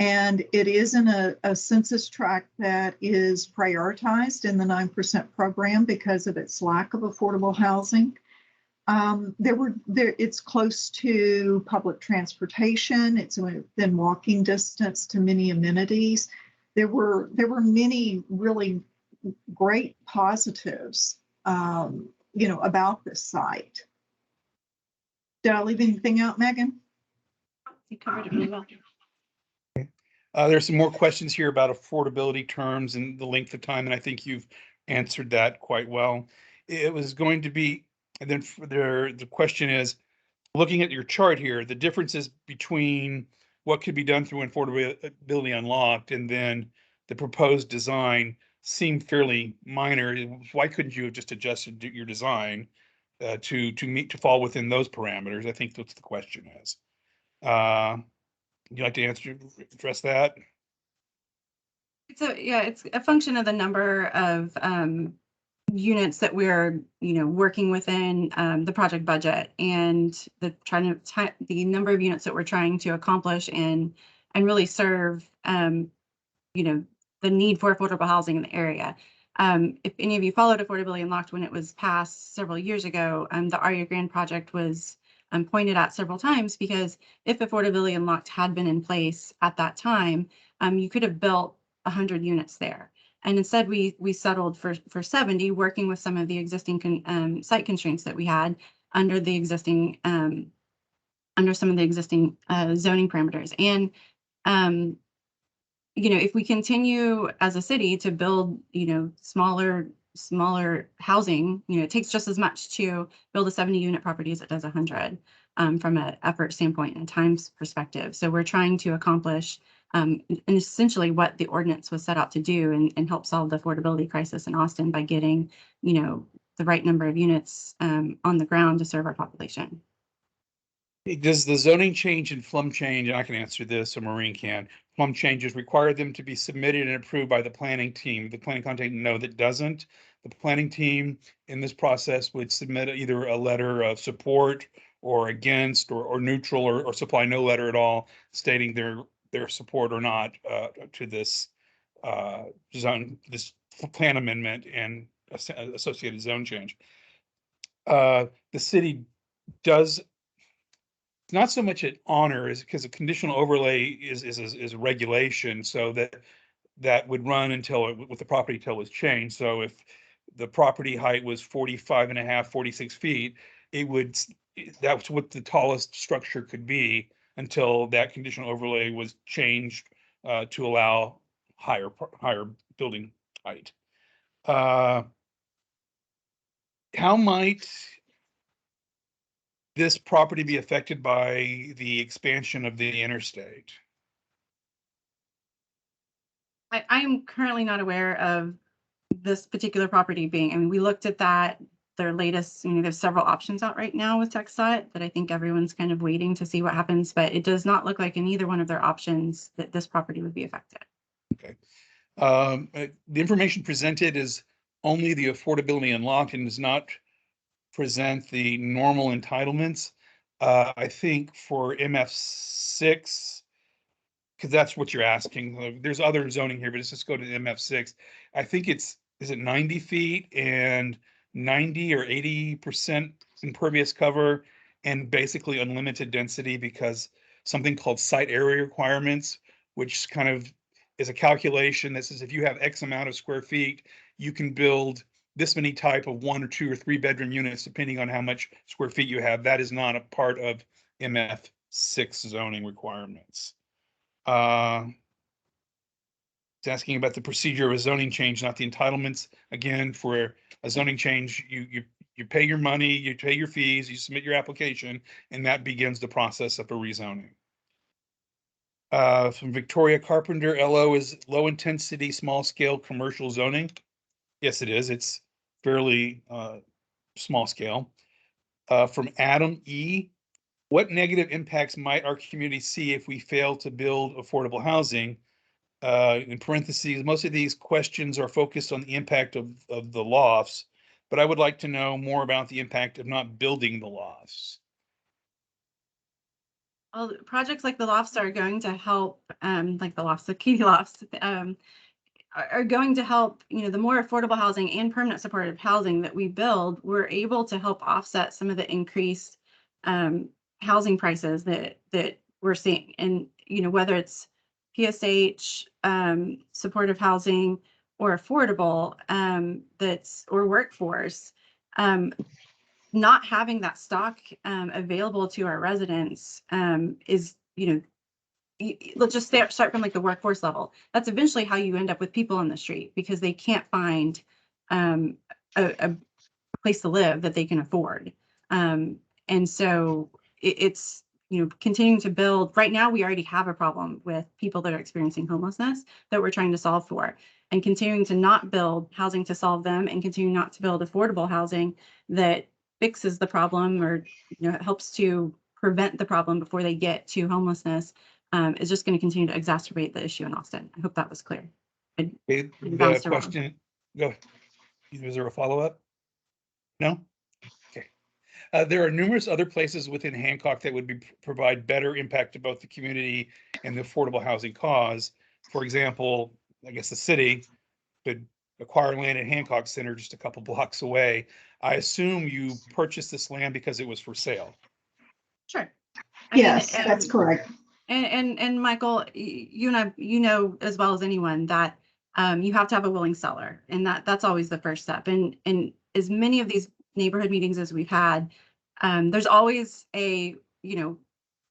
And it is in a census tract that is prioritized in the 9% program because of its lack of affordable housing. It's close to public transportation. It's within walking distance to many amenities. There were many really great positives, you know, about this site. Did I leave anything out, Megan? You covered it really well. There's some more questions here about affordability terms and the length of time, and I think you've answered that quite well. It was going to be, and then the question is, looking at your chart here, the differences between what could be done through affordability unlocked and then the proposed design seem fairly minor. Why couldn't you have just adjusted your design to fall within those parameters? I think that's the question is. Would you like to address that? So yeah, it's a function of the number of units that we're, you know, working within the project budget and the number of units that we're trying to accomplish and really serve, you know, the need for affordable housing in the area. If any of you followed Affordability Unlocked when it was passed several years ago, the Aria Grande project was pointed at several times because if Affordability Unlocked had been in place at that time, you could have built 100 units there. And instead we settled for 70, working with some of the existing site constraints that we had under the existing under some of the existing zoning parameters. And you know, if we continue as a city to build, you know, smaller housing, you know, it takes just as much to build a 70-unit property as it does 100 from an effort standpoint and times perspective. So we're trying to accomplish and essentially what the ordinance was set out to do and help solve the affordability crisis in Austin by getting, you know, the right number of units on the ground to serve our population. Does the zoning change and FLUM change, and I can answer this, or Maureen can, FLUM changes require them to be submitted and approved by the planning team? The planning contact, no, that doesn't. The planning team in this process would submit either a letter of support or against or neutral or supply no letter at all stating their support or not to this this plan amendment and associated zone change. The city does not so much an honor is because a conditional overlay is a regulation, so that would run until with the property till it was changed. So if the property height was 45.5, 46 feet, that's what the tallest structure could be until that conditional overlay was changed to allow higher building height. How might this property be affected by the expansion of the interstate? I am currently not aware of this particular property being, I mean, we looked at that, their latest, you know, there's several options out right now with TxDOT that I think everyone's kind of waiting to see what happens, but it does not look like in either one of their options that this property would be affected. Okay. The information presented is only the affordability unlocked and does not present the normal entitlements. I think for MF6, because that's what you're asking. There's other zoning here, but let's just go to MF6. I think is it 90 feet and 90 or 80% impervious cover and basically unlimited density, because something called site area requirements, which kind of is a calculation that says if you have X amount of square feet, you can build this many type of 1 or 2 or 3 bedroom units, depending on how much square feet you have. That is not a part of MF6 zoning requirements. It's asking about the procedure of a zoning change, not the entitlements. Again, for a zoning change, you pay your money, you pay your fees, you submit your application, and that begins the process of a rezoning. From Victoria Carpenter, LO is low intensity, small scale commercial zoning. Yes, it is. It's fairly small scale. From Adam E, what negative impacts might our community see if we fail to build affordable housing? In parentheses, most of these questions are focused on the impact of the lofts, but I would like to know more about the impact of not building the lofts. Well, projects like the lofts are going to help, like the lofts, the Katie lofts, are going to help, the more affordable housing and permanent supportive housing that we build, we're able to help offset some of the increased housing prices that we're seeing. And, whether it's PSH, supportive housing, or affordable, or workforce, not having that stock available to our residents is, let's just start from like the workforce level. That's eventually how you end up with people on the street, because they can't find a place to live that they can afford. And so it's, continuing to build. Right now, we already have a problem with people that are experiencing homelessness that we're trying to solve for, and continuing to not build housing to solve them, and continuing not to build affordable housing that fixes the problem, or helps to prevent the problem before they get to homelessness, is just going to continue to exacerbate the issue in Austin. I hope that was clear. Okay, bounced the around. question, go. Is there a follow-up? No? Okay. There are numerous other places within Hancock that would provide better impact to both the community and the affordable housing cause. For example, I guess the city could acquire land at Hancock Center just a couple blocks away. I assume you purchased this land because it was for sale. Sure. Yes, that's correct. And Michael, you and I, as well as anyone, that you have to have a willing seller, and that's always the first step. And as many of these neighborhood meetings as we've had, there's always a,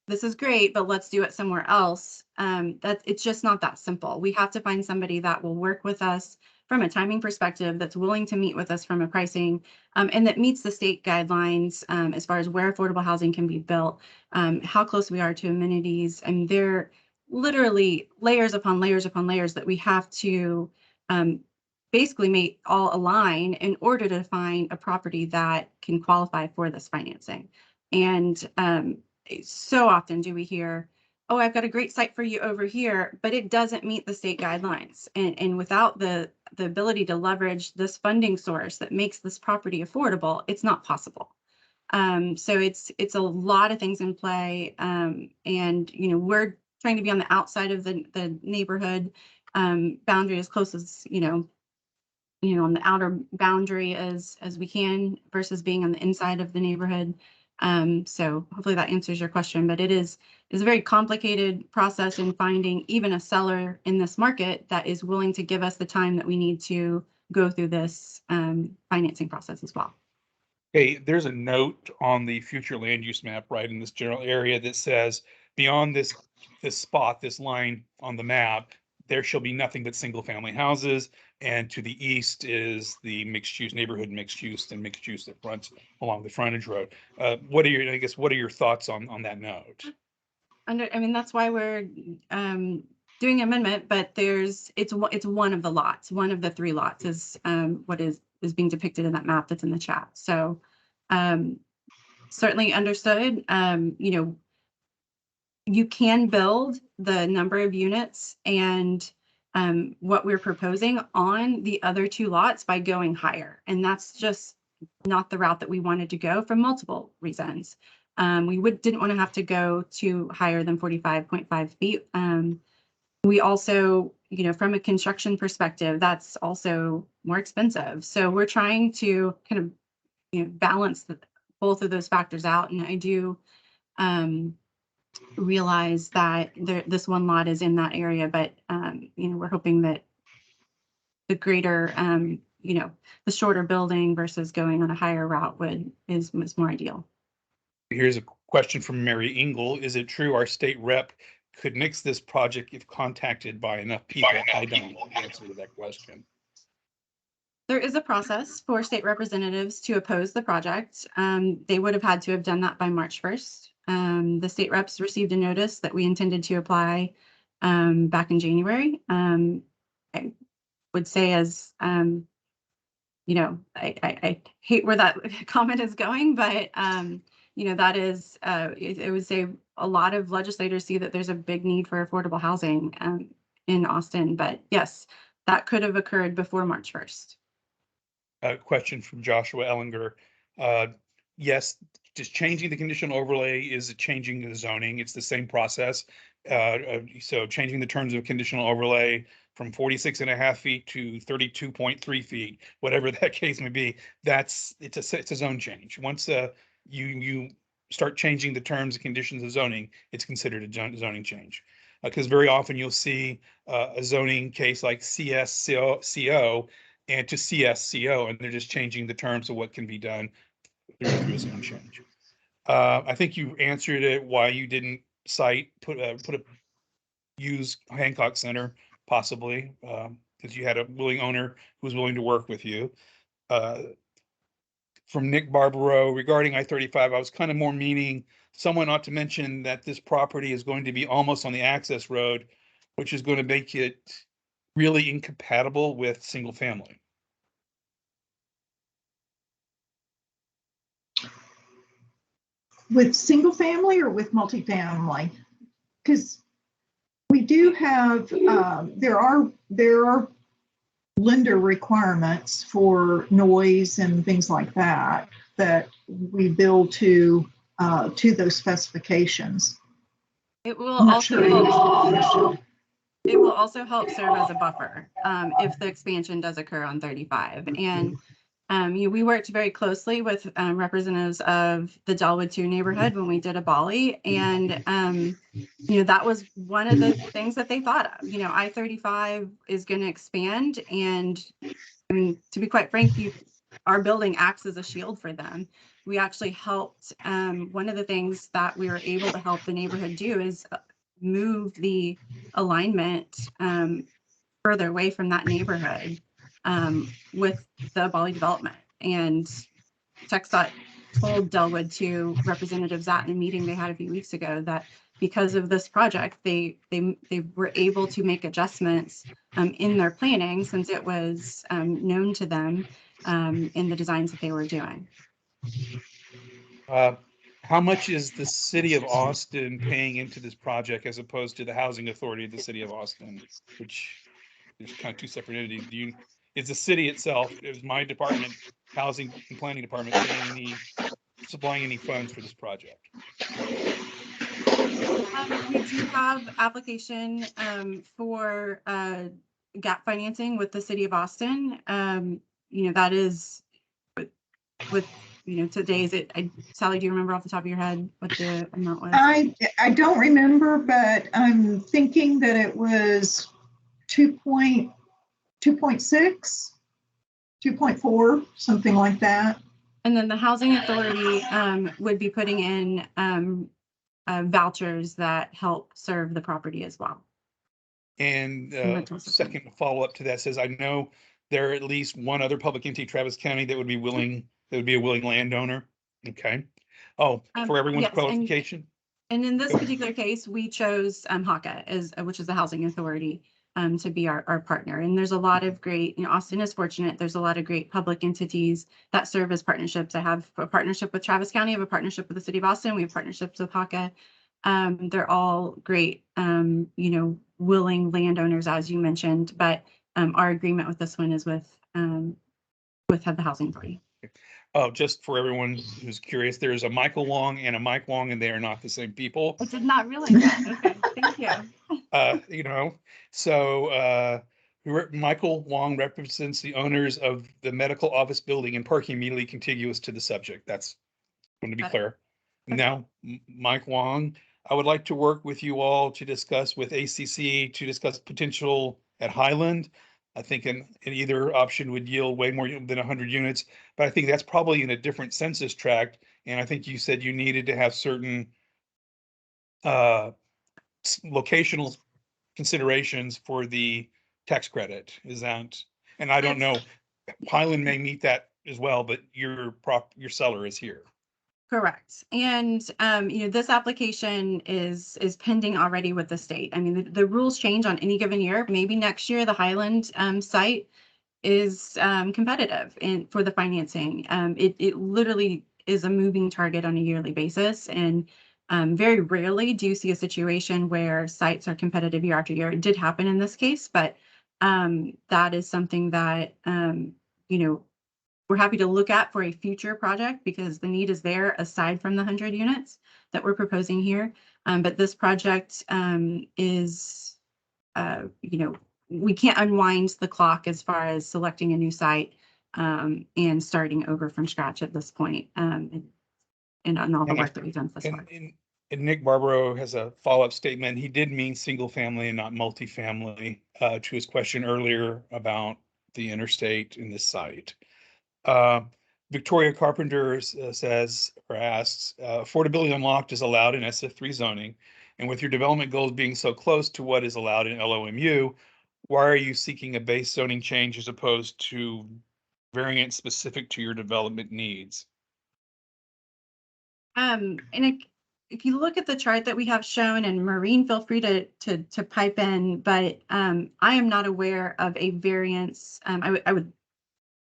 this is great, but let's do it somewhere else. That it's just not that simple. We have to find somebody that will work with us from a timing perspective, that's willing to meet with us from a pricing, and that meets the state guidelines as far as where affordable housing can be built, how close we are to amenities. And they're literally layers upon layers upon layers that we have to basically make all align in order to find a property that can qualify for this financing. And so often do we hear, oh, I've got a great site for you over here, but it doesn't meet the state guidelines. And without the ability to leverage this funding source that makes this property affordable, it's not possible. So it's a lot of things in play. And, we're trying to be on the outside of the neighborhood boundary, as close as, on the outer boundary as we can, versus being on the inside of the neighborhood. So hopefully that answers your question, but it's a very complicated process in finding even a seller in this market that is willing to give us the time that we need to go through this financing process as well. Okay, there's a note on the future land use map right in this general area that says beyond this spot, this line on the map, there shall be nothing but single family houses. And to the east is the mixed use neighborhood, mixed use and mixed use that runs along the frontage road. What are your thoughts on that note? That's why we're doing amendment, but it's one of the lots. One of the 3 lots is what is being depicted in that map that's in the chat. So certainly understood. You can build the number of units and what we're proposing on the other 2 lots by going higher. And that's just not the route that we wanted to go for multiple reasons. We didn't want to have to go to higher than 45.5 feet. We also, from a construction perspective, that's also more expensive. So we're trying to kind of balance both of those factors out. And I do realize that this one lot is in that area, but we're hoping that the greater, the shorter building versus going on a higher route is more ideal. Here's a question from Mary Engel. Is it true our state rep could nix this project if contacted by enough people? I don't know the answer to that question. There is a process for state representatives to oppose the project. They would have had to have done that by March 1st. The state reps received a notice that we intended to apply back in January. I would say as, I hate where that comment is going, but, that is, it would say a lot of legislators see that there's a big need for affordable housing in Austin. But yes, that could have occurred before March 1st. A question from Joshua Ellinger. Yes, just changing the conditional overlay is changing the zoning. It's the same process. So changing the terms of conditional overlay from 46.5 feet to 32.3 feet, whatever that case may be, it's a zone change. Once you start changing the terms and conditions of zoning, it's considered a zoning change. Because very often you'll see a zoning case like CSCO and to CSCO, and they're just changing the terms of what can be done through a zone change. I think you answered it why you didn't use Hancock Center, possibly, because you had a willing owner who was willing to work with you. From Nick Barbaro, regarding I-35, I was kind of more meaning someone ought to mention that this property is going to be almost on the access road, which is going to make it really incompatible with single family. With single family or with multifamily? Because we do have, there are lender requirements for noise and things like that we build to those specifications. It will also help serve as a buffer if the expansion does occur on 35. And we worked very closely with representatives of the Dellwood 2 neighborhood when we did a Bali, and that was one of the things that they thought of. I-35 is going to expand, and I mean, to be quite frank, our building acts as a shield for them. We actually helped. One of the things that we were able to help the neighborhood do is move the alignment further away from that neighborhood with the Bali development. And TxDOT told Dellwood 2 representatives at a meeting they had a few weeks ago that because of this project, they were able to make adjustments in their planning since it was known to them in the designs that they were doing. How much is the city of Austin paying into this project as opposed to the housing authority of the city of Austin, which there's kind of two separate entities? Is the city itself, is my department, housing and planning department, supplying any funds for this project? We do have application for gap financing with the city of Austin. That is with today's Sally, do you remember off the top of your head what the amount was? I don't remember, but I'm thinking that it was 2.6, 2.4, something like that. And then the housing authority would be putting in vouchers that help serve the property as well. And second follow-up to that says, I know there are at least one other public entity, Travis County, that would be a willing landowner. Okay. Oh, for everyone's yes, qualification. And in this particular case, we chose HACA, which is the housing authority, to be our partner. And there's a lot of great, Austin is fortunate. There's a lot of great public entities that serve as partnerships. I have a partnership with Travis County. I have a partnership with the city of Austin. We have partnerships with HACA. They're all great, willing landowners, as you mentioned, but our agreement with this one is with the housing authority. Oh, just for everyone who's curious, there's a Michael Wong and a Mike Wong, and they are not the same people. I did not realize that. Okay, thank you. So Michael Wong represents the owners of the medical office building and parking immediately contiguous to the subject. That's want to be Got it. clear. Now, Mike Wong, I would like to work with you all to discuss with ACC to discuss potential at Highland. I think in either option would yield way more than 100 units, but I think that's probably in a different census tract. And I think you said you needed to have certain locational considerations for the tax credit. Is that, and I don't know, Highland may meet that as well, but your seller is here. Correct. And, this application is pending already with the state. I mean, the rules change on any given year. Maybe next year, the Highland site is competitive for the financing. It literally is a moving target on a yearly basis. And very rarely do you see a situation where sites are competitive year after year. It did happen in this case, but that is something that, we're happy to look at for a future project because the need is there aside from the 100 units that we're proposing here. But this project is, we can't unwind the clock as far as selecting a new site and starting over from scratch at this point, and on all the work that we've done thus far. And Nick Barbaro has a follow-up statement. He did mean single family and not multifamily to his question earlier about the interstate in this site. Victoria Carpenter says or asks, affordability unlocked is allowed in SF3 zoning. And with your development goals being so close to what is allowed in LOMU, why are you seeking a base zoning change as opposed to variant specific to your development needs? And if you look at the chart that we have shown, and Maureen, feel free to pipe in, but I am not aware of a variance. I would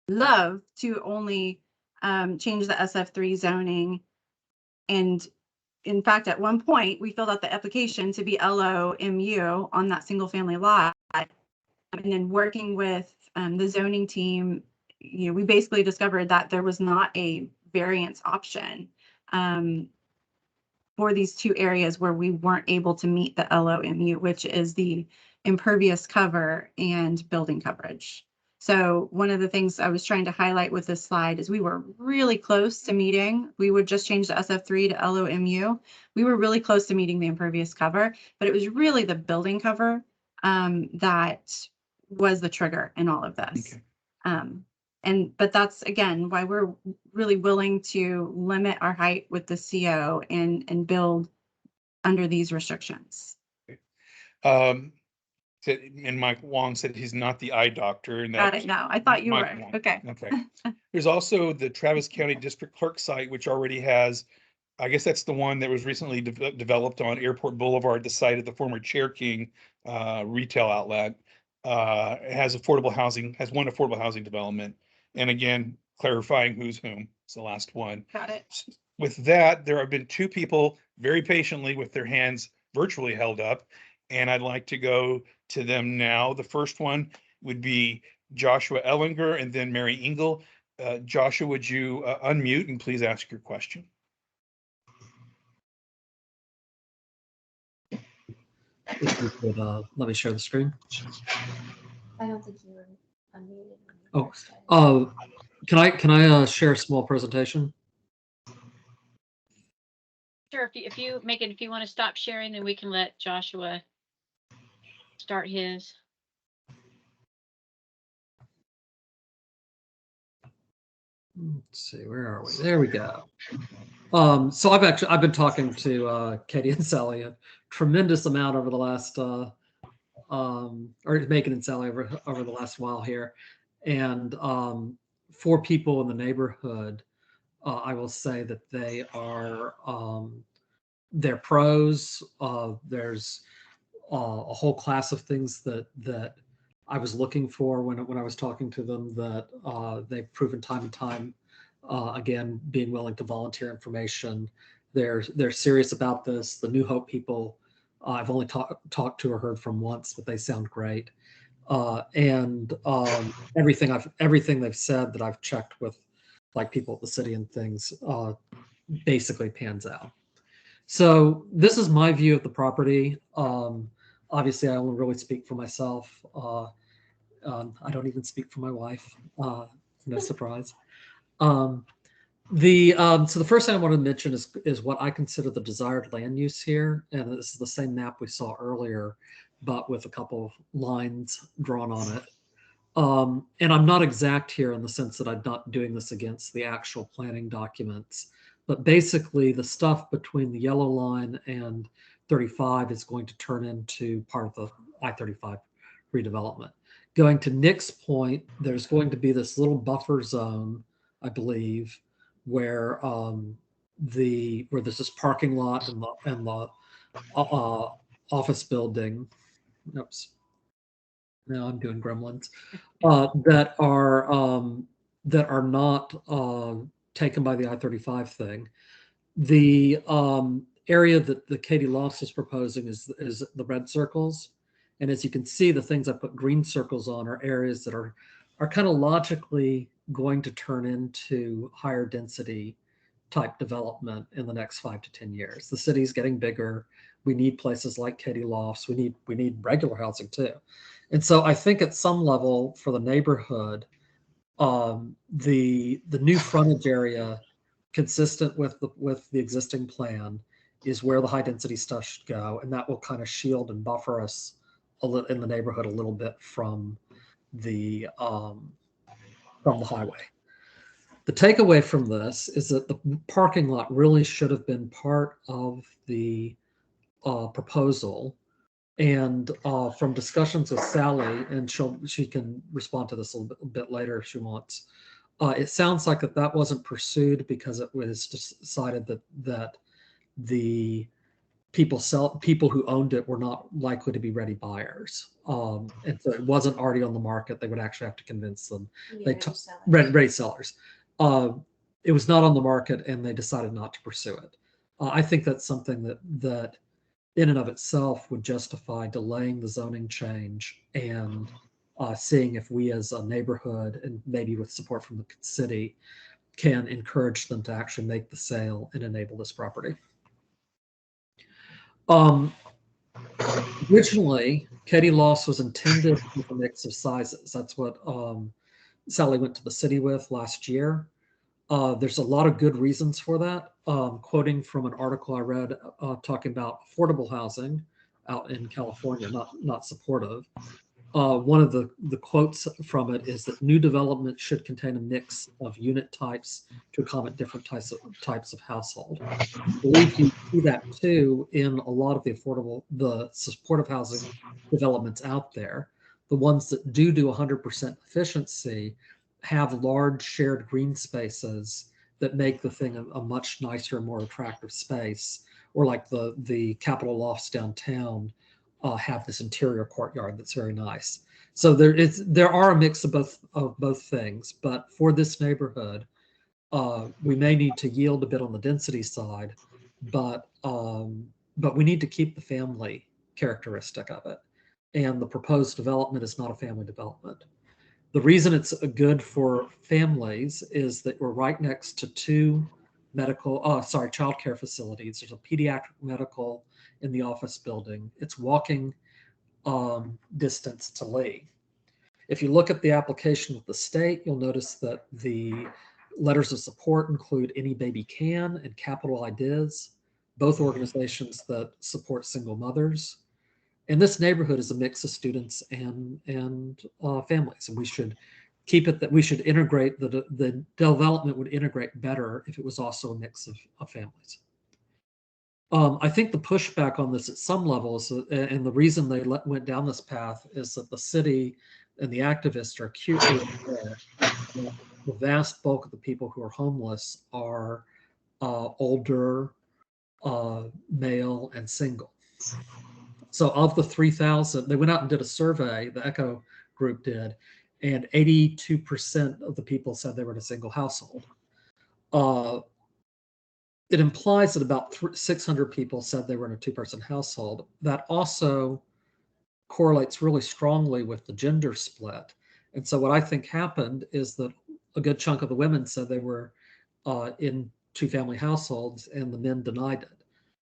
love to only change the SF3 zoning. And in fact, at one point, we filled out the application to be LOMU on that single family lot. And then working with the zoning team, we basically discovered that there was not a variance option for these two areas where we weren't able to meet the LOMU, which is the impervious cover and building coverage. So one of the things I was trying to highlight with this slide is we were really close to meeting. We would just change the SF3 to LOMU. We were really close to meeting the impervious cover, but it was really the building cover that was the trigger in all of this. Okay. But that's, again, why we're really willing to limit our height with the CO and build under these restrictions. And Mike Wong said he's not the eye doctor. And got it now. I thought you were. Wong. Okay. Okay. There's also the Travis County District Clerk site, which already has, I guess that's the one that was recently developed on Airport Boulevard, the site of the former Chair King retail outlet. It has affordable housing, has one affordable housing development. And again, clarifying who's whom. It's the last one. Got it. With that, there have been two people very patiently with their hands virtually held up, and I'd like to go to them now. The first one would be Joshua Ellinger and then Mary Engel. Joshua, would you unmute and please ask your question? If you could let me share the screen. I don't think you were unmuted. Can I share a small presentation? Sure. If you want to stop sharing, then we can let Joshua start his. Let's see, where are we? There we go. So I've been talking to Katie and Sally a tremendous amount over the last or Megan and Sally over the last while here, and for people in the neighborhood, I will say that they are they're pros. There's a whole class of things that I was looking for when I was talking to them that they've proven time and time again, being willing to volunteer information. They're serious about this. The New Hope people, I've only talked to or heard from once, but they sound great. And everything they've said that I've checked with like people at the city and things basically pans out. So this is my view of the property. Obviously, I only really speak for myself. I don't even speak for my wife. No surprise. So the first thing I want to mention is what I consider the desired land use here, and this is the same map we saw earlier, but with a couple of lines drawn on it. And I'm not exact here in the sense that I'm not doing this against the actual planning documents, but basically the stuff between the yellow line and 35 is going to turn into part of the I-35 redevelopment. Going to Nick's point, there's going to be this little buffer zone, I believe, where there's this parking lot and the office building. Oops. Now I'm doing gremlins that are not taken by the I-35 thing. The area that the Katie Lofts is proposing is the red circles, and as you can see, the things I put green circles on are areas that are kind of logically going to turn into higher density type development in the next 5 to 10 years. The city's getting bigger. We need places like Katie Lofts. We need regular housing too. And so I think at some level for the neighborhood, the new frontage area consistent with the existing plan is where the high density stuff should go, and that will kind of shield and buffer us in the neighborhood a little bit from the highway. The takeaway from this is that the parking lot really should have been part of the proposal. And from discussions with Sally, and she can respond to this a little bit later if she wants, it sounds like that wasn't pursued because it was decided that the people who owned it were not likely to be ready buyers, and so it wasn't already on the market. They would actually have to convince them. Ready sellers. It was not on the market, and they decided not to pursue it. I think that's something that in and of itself would justify delaying the zoning change and seeing if we as a neighborhood, and maybe with support from the city, can encourage them to actually make the sale and enable this property. Originally, Katie Lofts was intended with a mix of sizes. That's what Sally went to the city with last year. There's a lot of good reasons for that. Quoting from an article I read talking about affordable housing out in California, not supportive. One of the quotes from it is that new development should contain a mix of unit types to accommodate different types of household. I believe you see that too in a lot of the supportive housing developments out there. The ones that do 100% efficiency have large shared green spaces that make the thing a much nicer, more attractive space, or like the Capitol Lofts downtown have this interior courtyard that's very nice. So there are a mix of both things, but for this neighborhood, we may need to yield a bit on the density side, but we need to keep the family characteristic of it. And the proposed development is not a family development. The reason it's good for families is that we're right next to two child care facilities. There's a pediatric medical in the office building. It's walking distance to Lee. If you look at the application with the state, you'll notice that the letters of support include Any Baby Can and Capital Ideas, both organizations that support single mothers. And this neighborhood is a mix of students and families, and we should keep it that we should integrate the development would integrate better if it was also a mix of families. I think the pushback on this at some levels, and the reason they went down this path, is that the city and the activists are acutely aware that the vast bulk of the people who are homeless are older, male, and single. So of the 3,000, they went out and did a survey, the ECHO group did, and 82% of the people said they were in a single household. It implies that about 600 people said they were in a two-person household. That also correlates really strongly with the gender split. And so what I think happened is that a good chunk of the women said they were in two-family households, and the men denied it.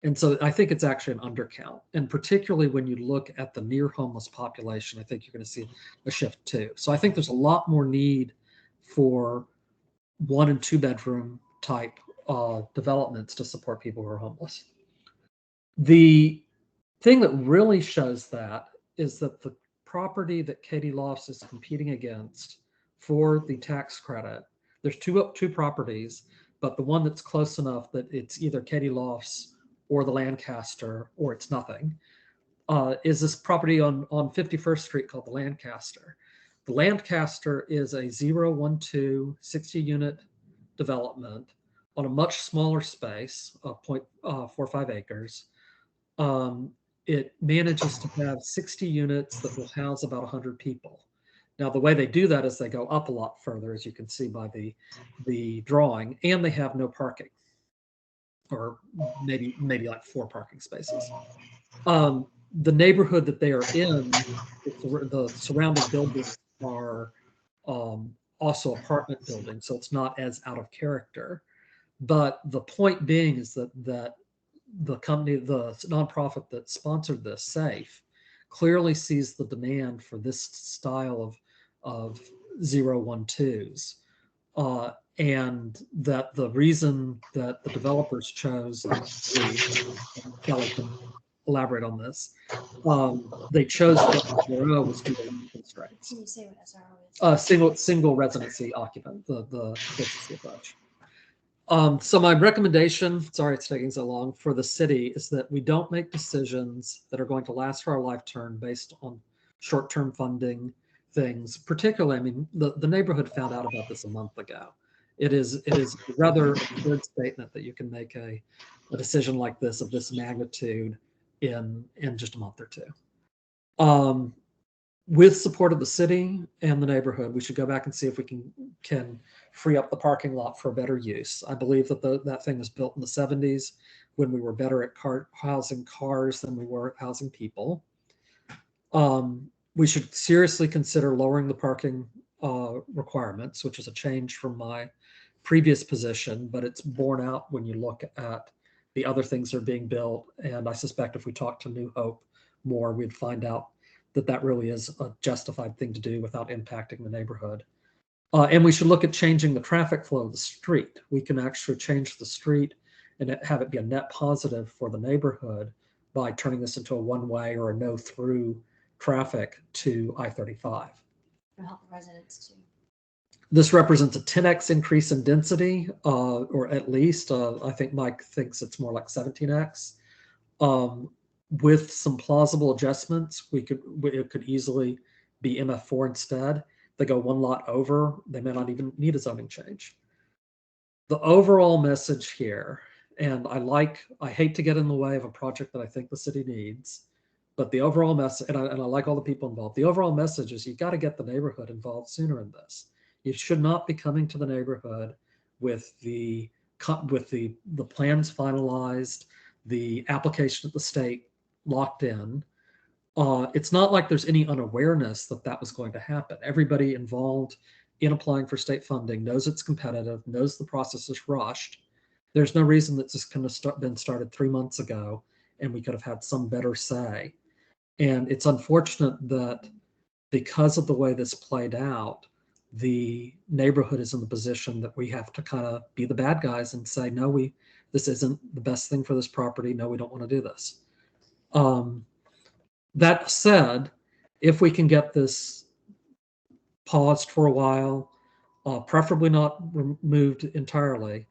And so I think it's actually an undercount. And particularly when you look at the near homeless population, I think you're going to see a shift too. So I think there's a lot more need for 1 and 2 bedroom type developments to support people who are homeless. The thing that really shows that is that the property that Katie Lofts is competing against for the tax credit, there's two properties, but the one that's close enough that it's either Katie Lofts or the Lancaster or it's nothing, is this property on 51st Street called the Lancaster. The Lancaster is a 012 60-unit development on a much smaller space of 0.45 acres. It manages to have 60 units that will house about 100 people. Now, the way they do that is they go up a lot further, as you can see by the drawing, and they have no parking, or maybe like 4 parking spaces. The neighborhood that they are in, the surrounding buildings are also apartment buildings, so it's not as out of character. But the point being is that the company, the nonprofit that sponsored this, SAFE, clearly sees the demand for this style of 012s. And that the reason that the developers chose, Kelly can elaborate on this, they chose that 0 was due to land constraints. Can you say what SRO is? Single residency occupant, the approach. So my recommendation, sorry it's taking so long, for the city is that we don't make decisions that are going to last for our lifetime based on short-term funding things. Particularly, I mean, the neighborhood found out about this a month ago. It is a rather absurd statement that you can make a decision like this of this magnitude in just a month or two. With support of the city and the neighborhood, we should go back and see if we can free up the parking lot for better use. I believe that that thing was built in the 70s when we were better at housing cars than we were at housing people. We should seriously consider lowering the parking requirements, which is a change from my previous position, but it's borne out when you look at the other things that are being built. And I suspect if we talk to New Hope more, we'd find out that really is a justified thing to do without impacting the neighborhood. And we should look at changing the traffic flow of the street. We can actually change the street and have it be a net positive for the neighborhood by turning this into a one-way or a no-through traffic to I-35. To help residents too. This represents a 10x increase in density, or at least, I think Mike thinks it's more like 17x. With some plausible adjustments, it could easily be MF4 instead. They go one lot over, they may not even need a zoning change. The overall message here, and I hate to get in the way of a project that I think the city needs, but the overall message, and I like all the people involved, the overall message is you got to get the neighborhood involved sooner in this. You should not be coming to the neighborhood with the plans finalized, the application at the state locked in. It's not like there's any unawareness that was going to happen. Everybody involved in applying for state funding knows it's competitive, knows the process is rushed. There's no reason that this couldn't have been started 3 months ago and we could have had some better say. And it's unfortunate that because of the way this played out, the neighborhood is in the position that we have to kind of be the bad guys and say, no, this isn't the best thing for this property. No, we don't want to do this. That said, if we can get this paused for a while, preferably not removed entirely,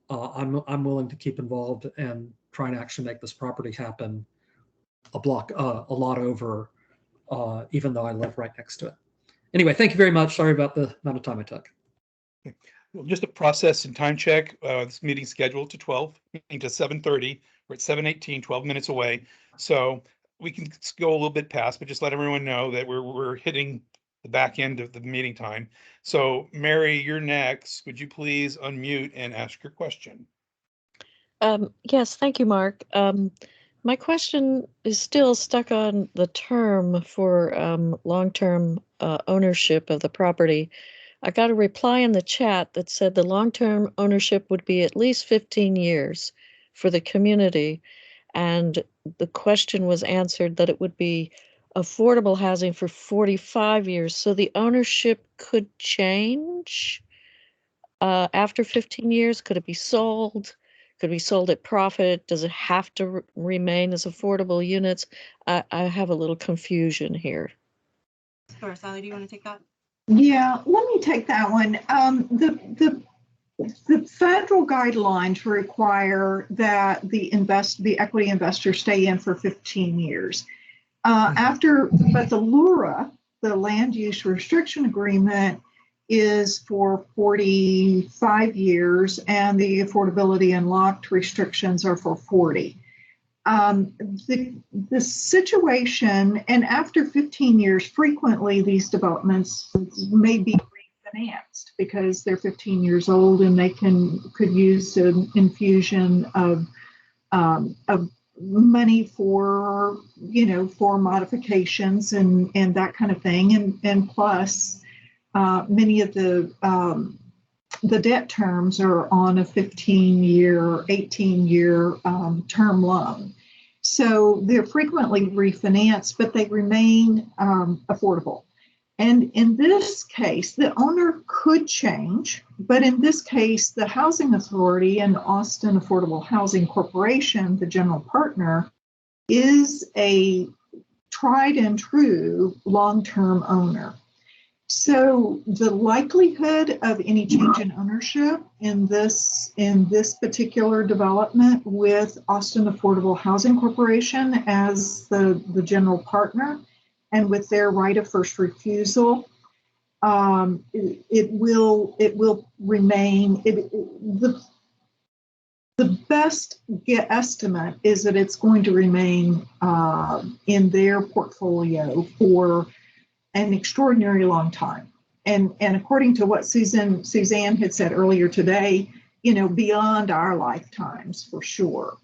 I'm willing to keep involved and try and actually make this property happen a lot over, even though I live right next to it. Anyway, thank you very much. Sorry about the amount of time I took. Well, just a process and time check. This meeting's scheduled to 7:30. We're at 7:18, 12 minutes away. So we can go a little bit past, but just let everyone know that we're hitting the back end of the meeting time. So Mary, you're next. Would you please unmute and ask your question? Yes, thank you, Mark. My question is still stuck on the term for long-term ownership of the property. I got a reply in the chat that said the long-term ownership would be at least 15 years for the community. And the question was answered that it would be affordable housing for 45 years. So the ownership could change. after 15 years? Could it be sold? Could it be sold at profit? Does it have to remain as affordable units? I have a little confusion here. Sure, Sally, do you want to take that? Yeah, let me take that one. The federal guidelines require that the equity investor stay in for 15 years. But the LURA, the land use restriction agreement, is for 45 years, and the affordability and locked restrictions are for 40. The situation, and after 15 years, frequently these developments may be refinanced because they're 15 years old and they could use an infusion of money for modifications and that kind of thing, and plus many of the debt terms are on a 15-year, 18-year term loan. So they're frequently refinanced, but they remain affordable. And in this case, the owner could change, but in this case, the Housing Authority and Austin Affordable Housing Corporation, the general partner, is a tried and true long-term owner. So the likelihood of any change in ownership in this particular development with Austin Affordable Housing Corporation as the general partner and with their right of first refusal, it will remain. The best estimate is that it's going to remain in their portfolio for an extraordinary long time. And according to what Suzanne had said earlier today, beyond our lifetimes for sure.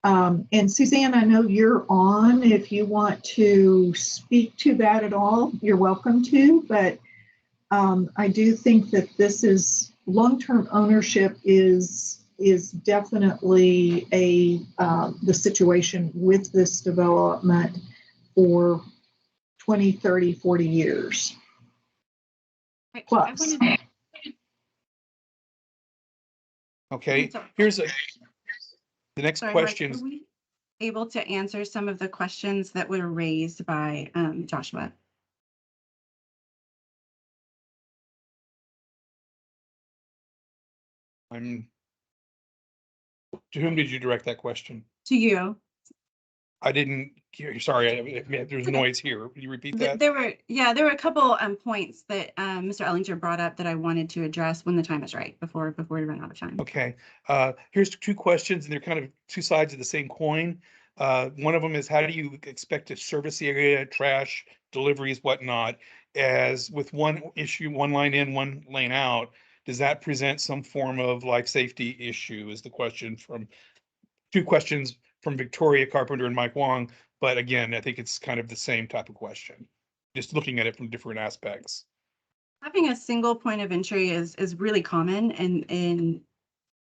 And Suzanne, I know you're on. If you want to speak to that at all, you're welcome to, but I do think that this is long-term ownership is definitely the situation with this development for 20, 30, 40 years plus. Okay, here's the next Sorry, question. Mark, were we able to answer some of the questions that were raised by Joshua? To whom did you direct that question? To you. I didn't hear. Sorry, there's noise here. Could you repeat that? There were a couple points that Mr. Ellinger brought up that I wanted to address when the time is right before we run out of time. Okay, here's two questions, and they're kind of two sides of the same coin. One of them is, how do you expect to service the area, trash, deliveries, whatnot? As with one issue, one line in, one lane out, does that present some form of life safety issue? Is the question from two questions from Victoria Carpenter and Mike Wong. But again, I think it's kind of the same type of question, just looking at it from different aspects. Having a single point of entry is really common in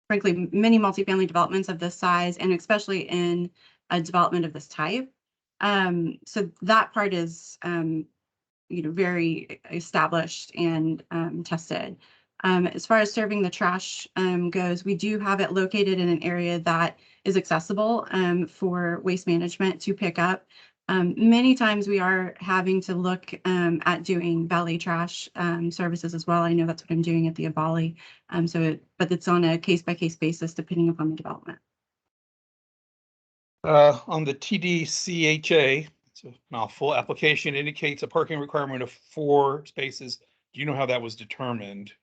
frankly many multifamily developments of this size, and especially in a development of this type. So that part is very established and tested. As far as serving the trash goes, we do have it located in an area that is accessible for waste management to pick up. Many times we are having to look at doing valet trash services as well. I know that's what I'm doing at the Abali. But it's on a case-by-case basis depending upon the development. On the TDCHA, it's a mouthful, application indicates a parking requirement of 4 spaces. Do you know how that was determined?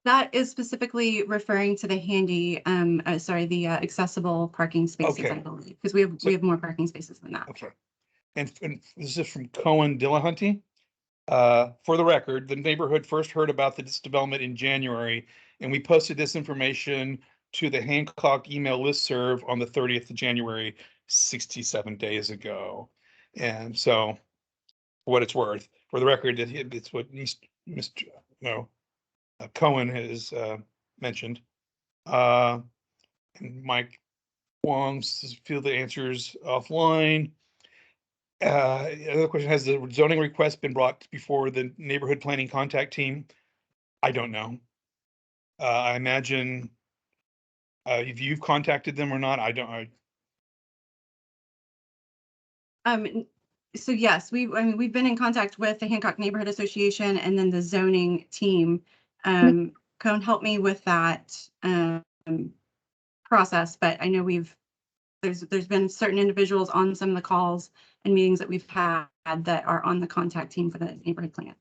That is specifically referring to the the accessible parking spaces, Okay. I believe, because we have more parking spaces than that. Okay. And this is from Cohen Dillahunty. For the record, the neighborhood first heard about this development in January, and we posted this information to the Hancock email listserv on the 30th of January, 67 days ago. And so, for what it's worth, for the record, it's what Mr. Cohen has mentioned. And Mike Wong feel the answers offline. Another question, has the zoning request been brought before the neighborhood planning contact team? I don't know. I imagine if you've contacted them or not, I don't. So yes, we've been in contact with the Hancock Neighborhood Association and then the zoning team. Cone helped me with that process, but I know there's been certain individuals on some of the calls and meetings that we've had that are on the contact team for the neighborhood plan.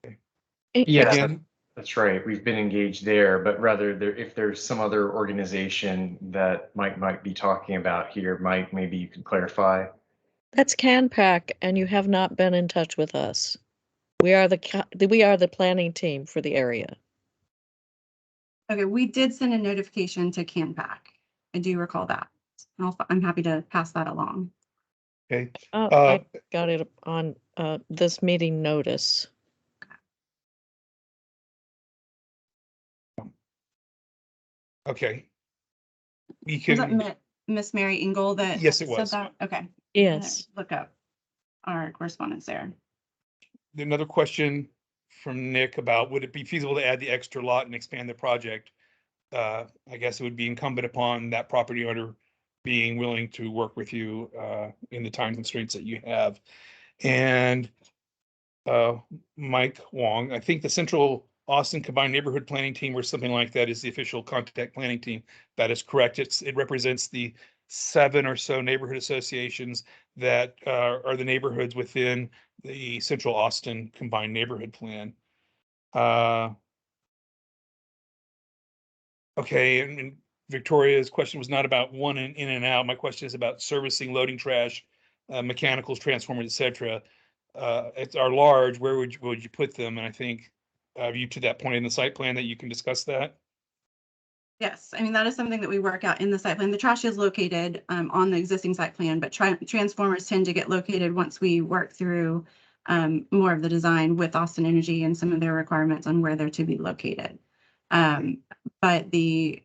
Yeah, Again, that's right. We've been engaged there, but rather if there's some other organization that Mike might be talking about here, Mike, maybe you could clarify. That's CanPAC, and you have not been in touch with us. We are the planning team for the area. Okay, we did send a notification to CanPAC. I do recall that. I'm happy to pass that along. okay. I got it on this meeting notice. Okay. We Was that can, Miss Mary Engel that yes, it said was. that? Okay. Yes. Look up our correspondence there. Another question from Nick about, would it be feasible to add the extra lot and expand the project? I guess it would be incumbent upon that property owner being willing to work with you in the time constraints that you have. And Mike Wong, I think the Central Austin Combined Neighborhood Planning Team or something like that is the official contact planning team. That is correct. It represents the 7 or so neighborhood associations that are the neighborhoods within the Central Austin Combined Neighborhood Plan. Okay, and Victoria's question was not about one in and out. My question is about servicing, loading trash, mechanicals, transformers, etc. Are large. Where would you put them? And I think you to that point in the site plan that you can discuss that. Yes, I mean, that is something that we work out in the site plan. The trash is located on the existing site plan, but transformers tend to get located once we work through more of the design with Austin Energy and some of their requirements on where they're to be located. But yes,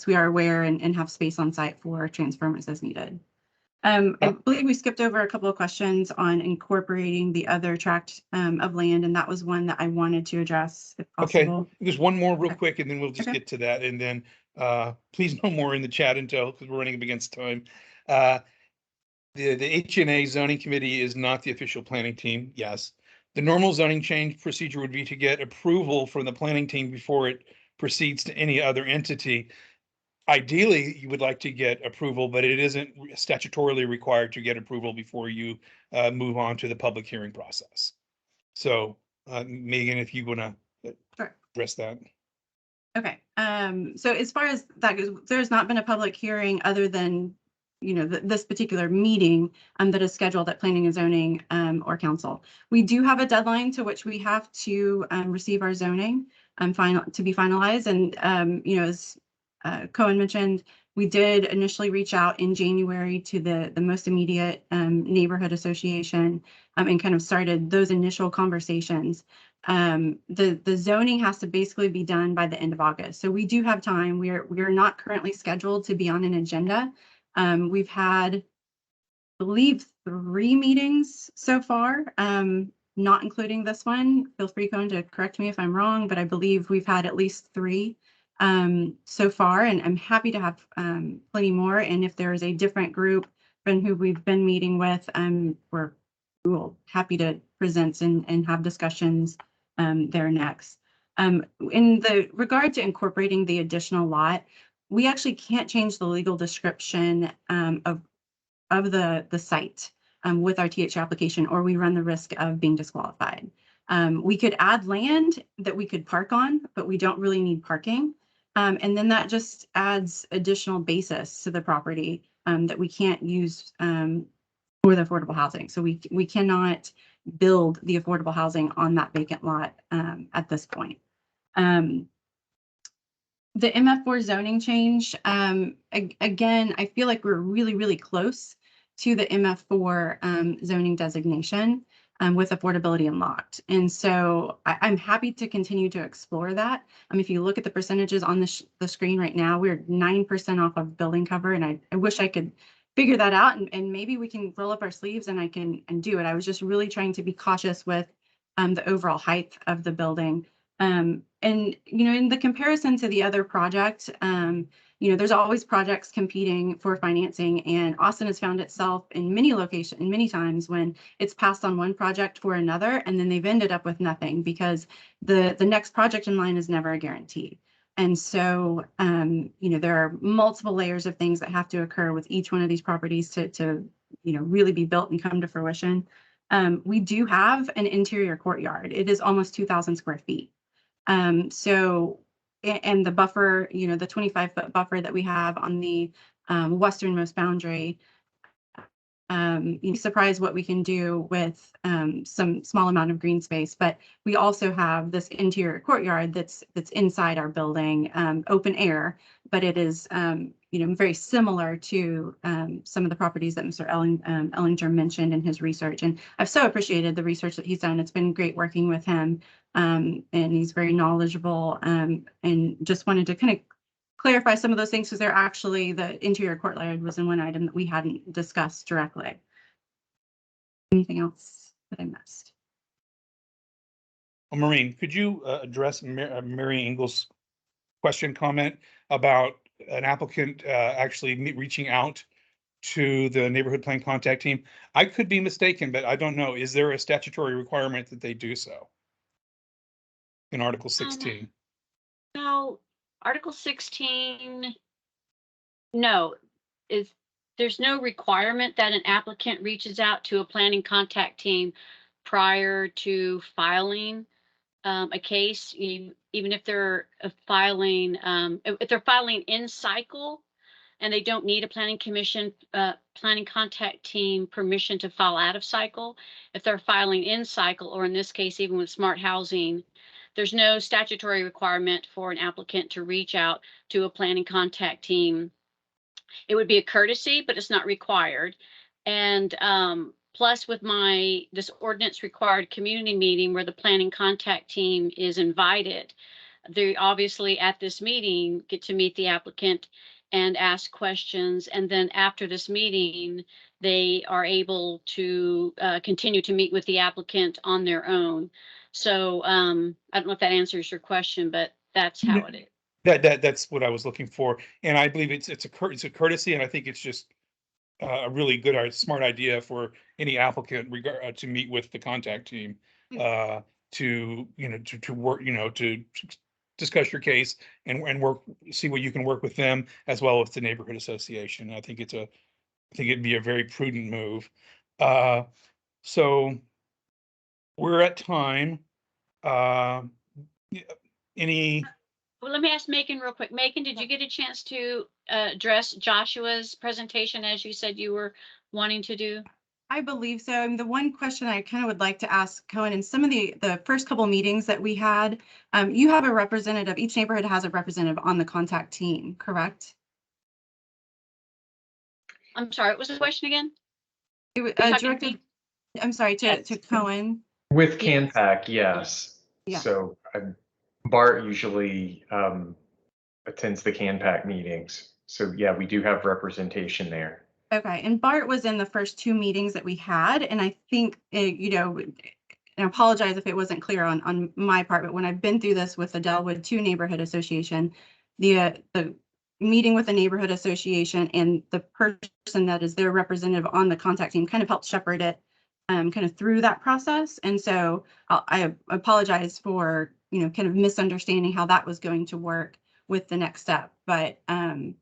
we are aware and have space on site for transformers as needed. I believe we skipped over a couple of questions on incorporating the other tract of land, and that was one that I wanted to address if possible. Okay, there's one more real Okay. quick, and then we'll just Okay. get to that. And then please no more in the chat until, because we're running up against time. The HNA zoning committee is not the official planning team. Yes. The normal zoning change procedure would be to get approval from the planning team before it proceeds to any other entity. Ideally, you would like to get approval, but it isn't statutorily required to get approval before you move on to the public hearing process. So Megan, if you want to address that. Okay, so as far as that goes, there's not been a public hearing other than, this particular meeting that is scheduled at Planning and Zoning or Council. We do have a deadline to which we have to receive our zoning to be finalized. And, as Cohen mentioned, we did initially reach out in January to the most immediate neighborhood association and kind of started those initial conversations. The zoning has to basically be done by the end of August. So we do have time. We're not currently scheduled to be on an agenda. We've had, I believe, 3 meetings so far, not including this one. Feel free, Cohen, to correct me if I'm wrong, but I believe we've had at least 3 so far, and I'm happy to have plenty more. And if there is a different group than who we've been meeting with, we're happy to present and have discussions there next. In the regard to incorporating the additional lot, we actually can't change the legal description of the site with our TH application, or we run the risk of being disqualified. We could add land that we could park on, but we don't really need parking. And then that just adds additional basis to the property that we can't use for the affordable housing. So we cannot build the affordable housing on that vacant lot at this point. The MF4 zoning change, again, I feel like we're really, really close to the MF4 zoning designation with affordability unlocked. And so I'm happy to continue to explore that. If you look at the percentages on the screen right now, we're 9% off of building cover, and I wish I could figure that out, and maybe we can roll up our sleeves and I can do it. I was just really trying to be cautious with the overall height of the building. And, in the comparison to the other project, there's always projects competing for financing, and Austin has found itself in many times when it's passed on one project for another, and then they've ended up with nothing because the next project in line is never a guarantee. And so, there are multiple layers of things that have to occur with each one of these properties to really be built and come to fruition. We do have an interior courtyard. It is almost 2,000 square feet. And the buffer, the 25-foot buffer that we have on the westernmost boundary, you'd be surprised what we can do with some small amount of green space. But we also have this interior courtyard that's inside our building, open air, but it is very similar to some of the properties that Mr. Ellinger mentioned in his research. And I've so appreciated the research that he's done. It's been great working with him, and he's very knowledgeable, and just wanted to kind of clarify some of those things because they're actually, the interior courtyard was in one item that we hadn't discussed directly. Anything else that I missed? Well, Maureen, could you address Mary Engel's comment about an applicant actually reaching out to the neighborhood plan contact team? I could be mistaken, but I don't know. Is there a statutory requirement that they do so in Article 16? No, Article 16, no, there's no requirement that an applicant reaches out to a planning contact team prior to filing a case, even if they're filing, if they're filing in cycle and they don't need a planning contact team permission to file out of cycle. If they're filing in cycle, or in this case, even with smart housing, there's no statutory requirement for an applicant to reach out to a planning contact team. It would be a courtesy, but it's not required. And plus, with this ordinance required community meeting where the planning contact team is invited, they obviously at this meeting get to meet the applicant and ask questions. And then after this meeting, they are able to continue to meet with the applicant on their own. So I don't know if that answers your question, but that's how it is. That's what I was looking for. And I believe it's a courtesy, and I think it's just a really good, smart idea for any applicant to meet with the contact team, to work, to discuss your case and work, see what you can work with them as well as the neighborhood association. I think it'd be a very prudent move. So we're at time. Any? Well, let me ask Megan real quick. Megan, did you get a chance to address Joshua's presentation as you said you were wanting to do? I believe so. And the one question I kind of would like to ask Cohen, in some of the first couple meetings that we had, you have a representative, each neighborhood has a representative on the contact team, correct? I'm sorry, what was the question again? It was directed, I'm sorry, to Cohen. With CanPAC, yes. Yeah. So Bart usually attends the CanPAC meetings. So yeah, we do have representation there. Okay, and Bart was in the first two meetings that we had, and I think, and I apologize if it wasn't clear on my part, but when I've been through this with the Delwood 2 Neighborhood Association, the meeting with the neighborhood association and the person that is their representative on the contact team kind of helped shepherd it kind of through that process. And so I apologize for, kind of misunderstanding how that was going to work with the next step. But I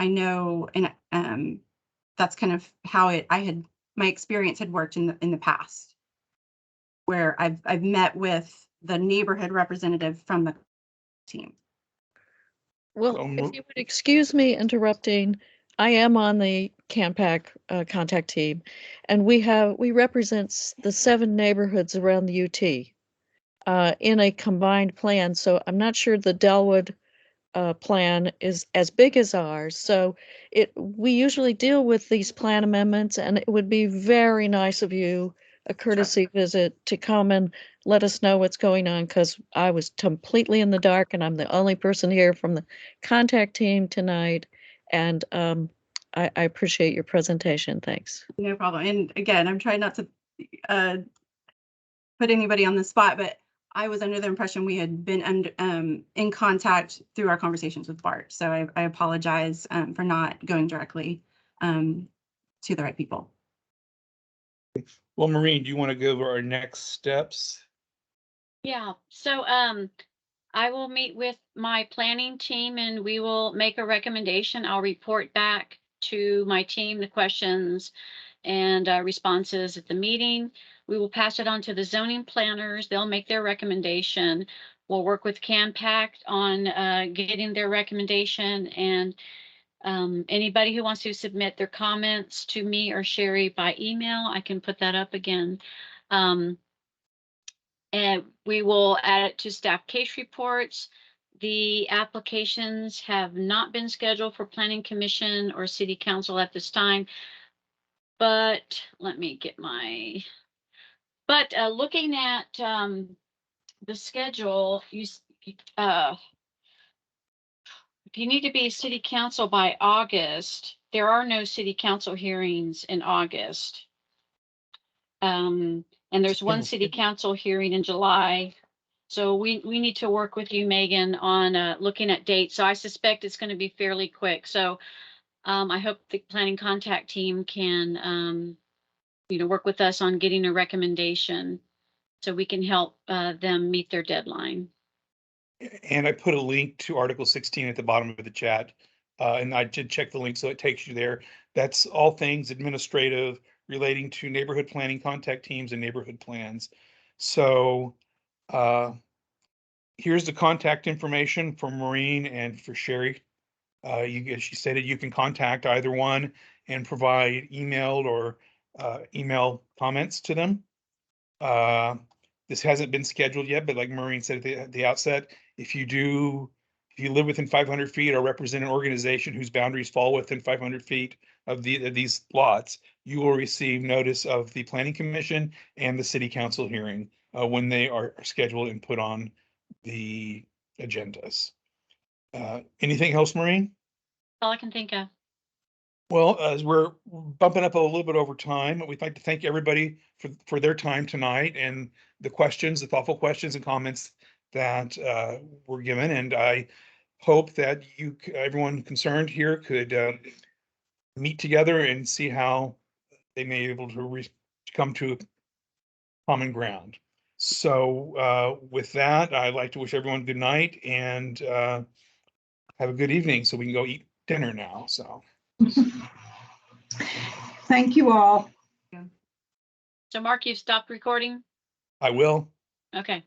know, and that's kind of how my experience had worked in the past, where I've met with the neighborhood representative from the team. Well, if you would excuse me interrupting, I am on the CanPAC contact team, and we represent the 7 neighborhoods around the UT in a combined plan. So I'm not sure the Delwood plan is as big as ours. So we usually deal with these plan amendments, and it would be very nice of you, a courtesy visit, to come and let us know what's going on, because I was completely in the dark and I'm the only person here from the contact team tonight. And I appreciate your presentation. Thanks. No problem. And again, I'm trying not to put anybody on the spot, but I was under the impression we had been in contact through our conversations with Bart. So I apologize for not going directly to the right people. Well, Maureen, do you want to go over our next steps? Yeah, so I will meet with my planning team and we will make a recommendation. I'll report back to my team the questions and responses at the meeting. We will pass it on to the zoning planners. They'll make their recommendation. We'll work with CAMPACT on getting their recommendation, and anybody who wants to submit their comments to me or Sherry by email, I can put that up again. And we will add it to staff case reports. The applications have not been scheduled for Planning Commission or City Council at this time. But let me get my, looking at the schedule, if you need to be City Council by August, there are no City Council hearings in August. And there's one City Council hearing in July. So we need to work with you, Megan, on looking at dates. So I suspect it's going to be fairly quick. So I hope the planning contact team can, work with us on getting a recommendation so we can help them meet their deadline. And I put a link to Article 16 at the bottom of the chat. And I did check the link, so it takes you there. That's all things administrative relating to neighborhood planning contact teams and neighborhood plans. So here's the contact information for Maureen and for Sherry. She stated you can contact either one and provide emailed or email comments to them. This hasn't been scheduled yet, but like Maureen said at the outset, if you live within 500 feet or represent an organization whose boundaries fall within 500 feet of these lots, you will receive notice of the Planning Commission and the City Council hearing when they are scheduled and put on the agendas. Anything else, Maureen? All I can think of. Well, as we're bumping up a little bit over time, we'd like to thank everybody for their time tonight and the thoughtful questions and comments that were given. And I hope that everyone concerned here could meet together and see how they may be able to come to common ground. So with that, I'd like to wish everyone good night and have a good evening so we can go eat dinner now. So. Thank you all. So Mark, you've stopped recording? I will. Okay.